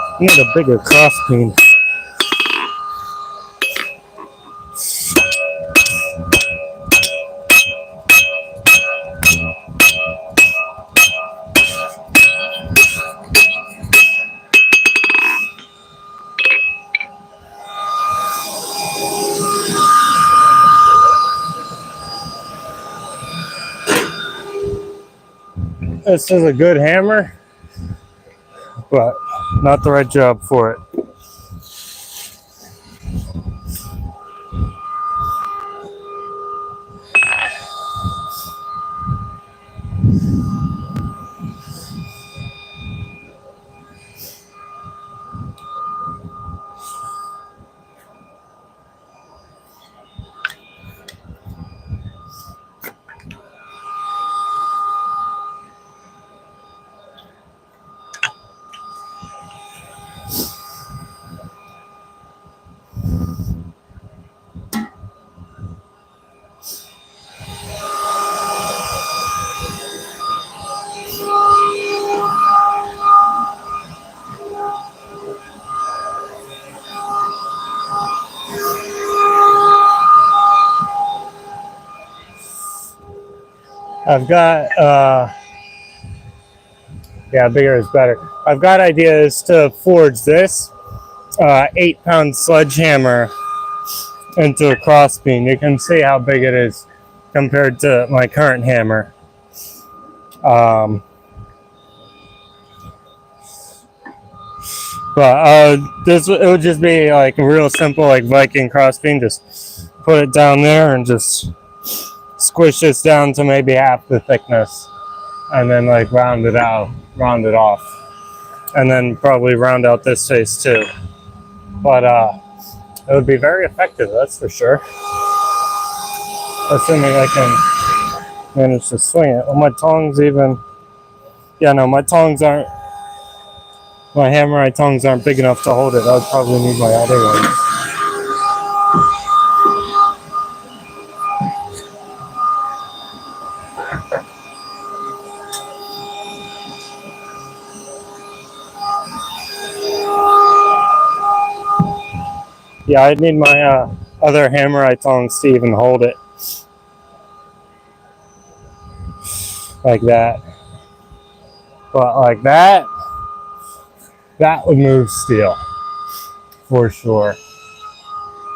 I need a bigger crossbeam. This is a good hammer, but not the right job for it. I've got, yeah, bigger is better. I've got ideas to forge this 8-pound sledgehammer into a crossbeam. You can see how big it is compared to my current hammer. But this, it would just be like a real simple like Viking crossbeam. Just put it down there and just squish this down to maybe half the thickness, and then like round it off, and then probably round out this face too. But it would be very effective, that's for sure. Assuming I can manage to swing it. Well, my tongs even, yeah, no, my hammer tongs aren't big enough to hold it. I'd probably need my other ones. Yeah, I'd need my other hammer tongs to even hold it. Like that. But like that would move steel. For sure.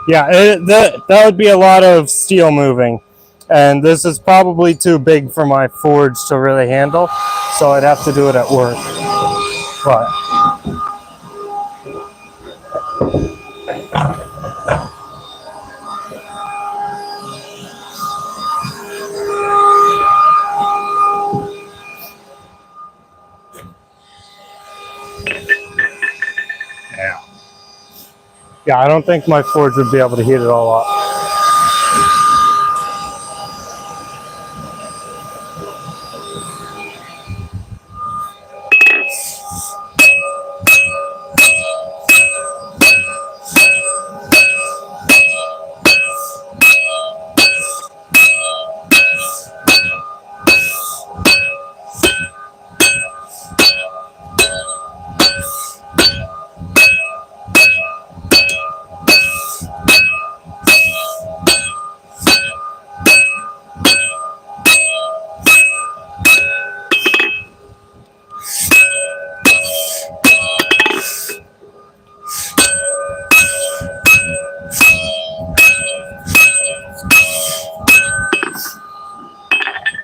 Yeah, that would be a lot of steel moving. And this is probably too big for my forge to really handle. So I'd have to do it at work. But yeah, I don't think my forge would be able to heat it all up.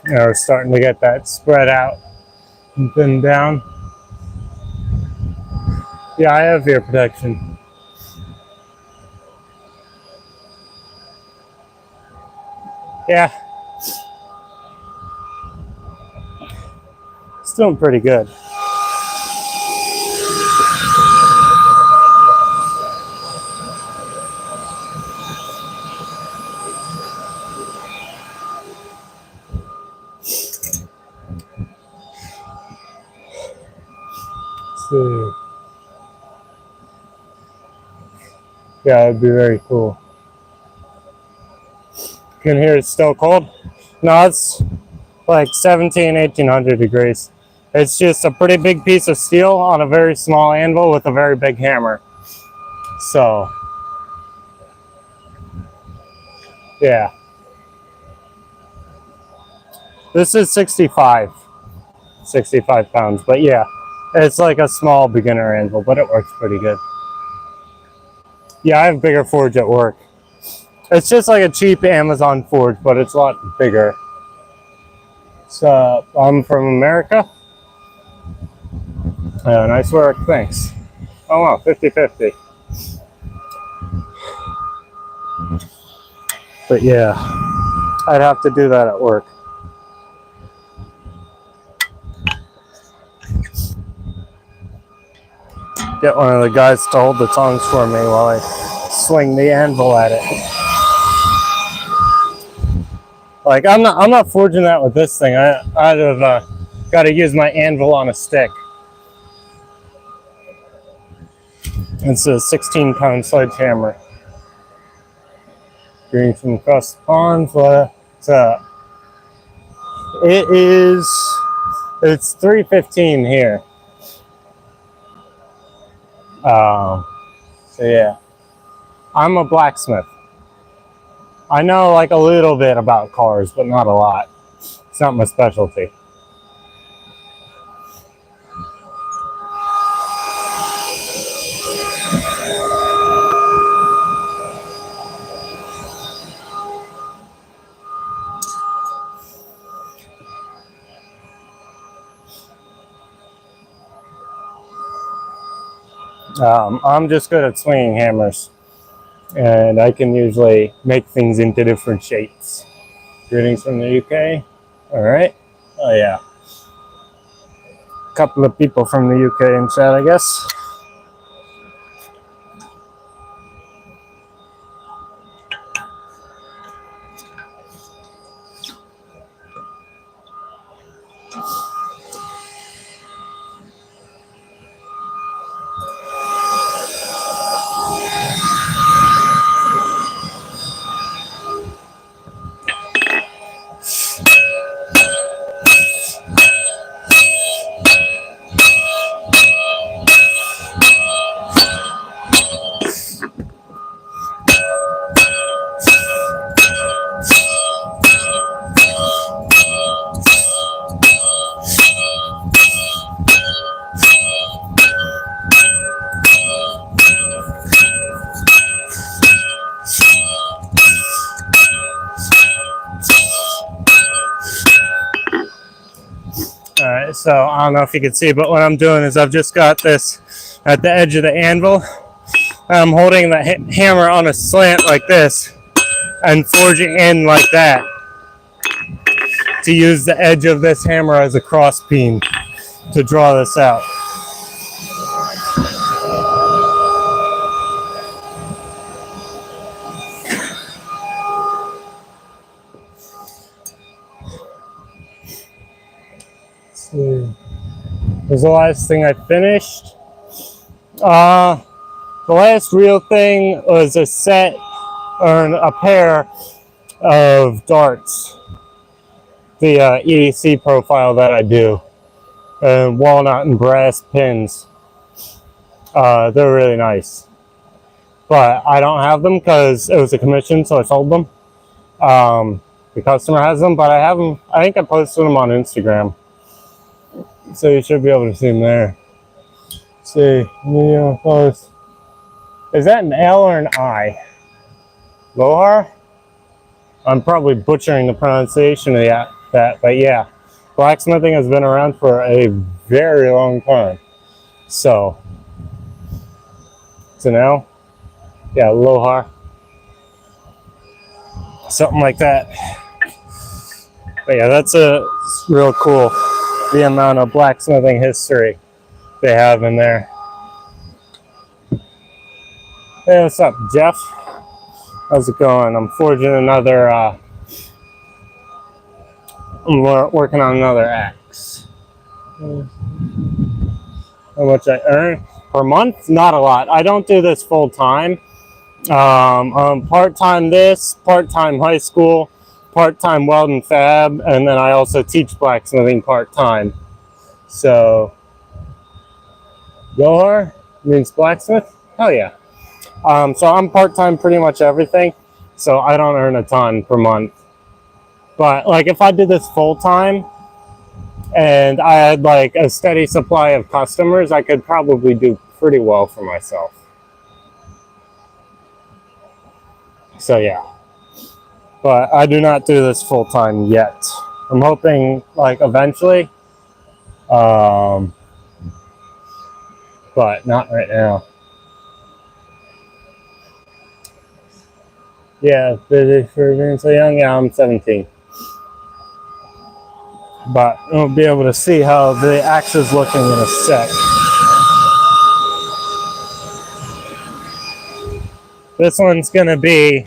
Yeah, we're starting to get that spread out and thin down. Yeah, I have ear protection. Yeah. It's doing pretty good. So, yeah, it'd be very cool. can hear it's still cold. No, it's like 1800 degrees. It's just a pretty big piece of steel on a very small anvil with a very big hammer. So, yeah. This is 65 pounds, but yeah, it's like a small beginner anvil, but it works pretty good. Yeah, I have a bigger forge at work. It's just like a cheap Amazon forge, but it's a lot bigger. So, I'm from America. Nice work, thanks. Oh wow, 50-50. But yeah, I'd have to do that at work. Get one of the guys to hold the tongs for me while I swing the anvil at it. Like I'm not forging that with this thing. I'd have got to use my anvil on a stick. It's a 16-pound sledgehammer. Green from across the pond. What's up? It's 3:15 here. So yeah, I'm a blacksmith. I know like a little bit about cars, but not a lot. It's not my specialty. I'm just good at swinging hammers, and I can usually make things into different shapes. Greetings from the UK. All right. Oh yeah. A couple of people from the UK in chat, I guess. Alright, so I don't know if you can see, but what I'm doing is I've just got this at the edge of the anvil. I'm holding the hammer on a slant like this and forging in like that to use the edge of this hammer as a cross beam to draw this out. Was the last thing I finished. The last real thing was a set or a pair of darts. The EDC profile that I do. Walnut and brass pins. They're really nice. But I don't have them because it was a commission, so I sold them. The customer has them, but I have them. I think I posted them on Instagram. So you should be able to see them there. Let's see, post. Is that an L or an I? Lohar? I'm probably butchering the pronunciation of that, but yeah. Blacksmithing has been around for a very long time. So, it's an L? Yeah, Lohar. Something like that. But yeah, that's real cool. The amount of blacksmithing history they have in there. Hey, what's up, Jeff? How's it going? I'm forging another, I'm working on another axe. How much I earn per month? Not a lot. I don't do this full time. Part-time this, part-time high school, part-time weld and fab, and then I also teach blacksmithing part-time. So, Gohar means blacksmith? Hell yeah. So I'm part-time pretty much everything, so I don't earn a ton per month. But like if I did this full-time and I had like a steady supply of customers, I could probably do pretty well for myself. So yeah. But I do not do this full-time yet. I'm hoping like eventually, but not right now. Yeah, busy for being so young. Yeah, I'm 17. But we'll be able to see how the axe is looking in a sec. This one's gonna be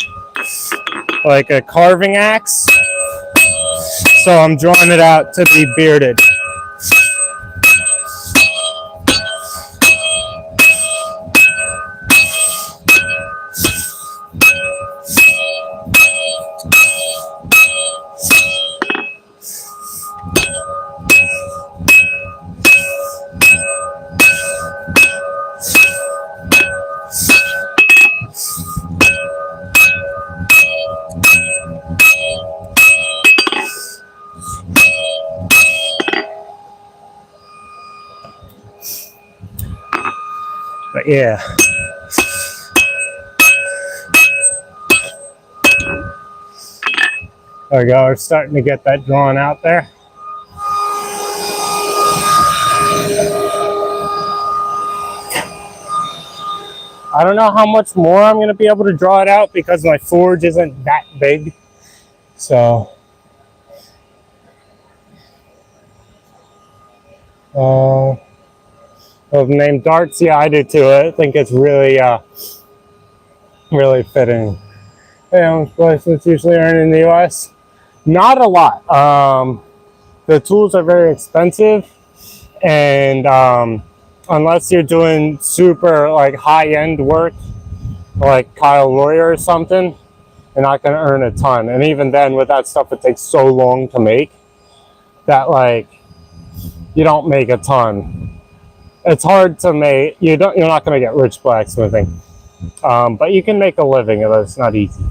like a carving axe. So I'm drawing it out to be bearded. But yeah. There we go, we're starting to get that drawn out there. I don't know how much more I'm going to be able to draw it out because my forge isn't that big. So, named darts, yeah, I do too. I think it's really, really fitting. Hey, how much license usually earn in the US? Not a lot. The tools are very expensive, and unless you're doing super like high-end work, like Kyle Lawyer or something, you're not going to earn a ton. And even then, with that stuff, it takes so long to make that like you don't make a ton. It's hard to make. You're not going to get rich blacksmithing, but you can make a living. It's not easy.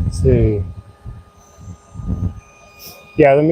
Let's see. Yeah, let me.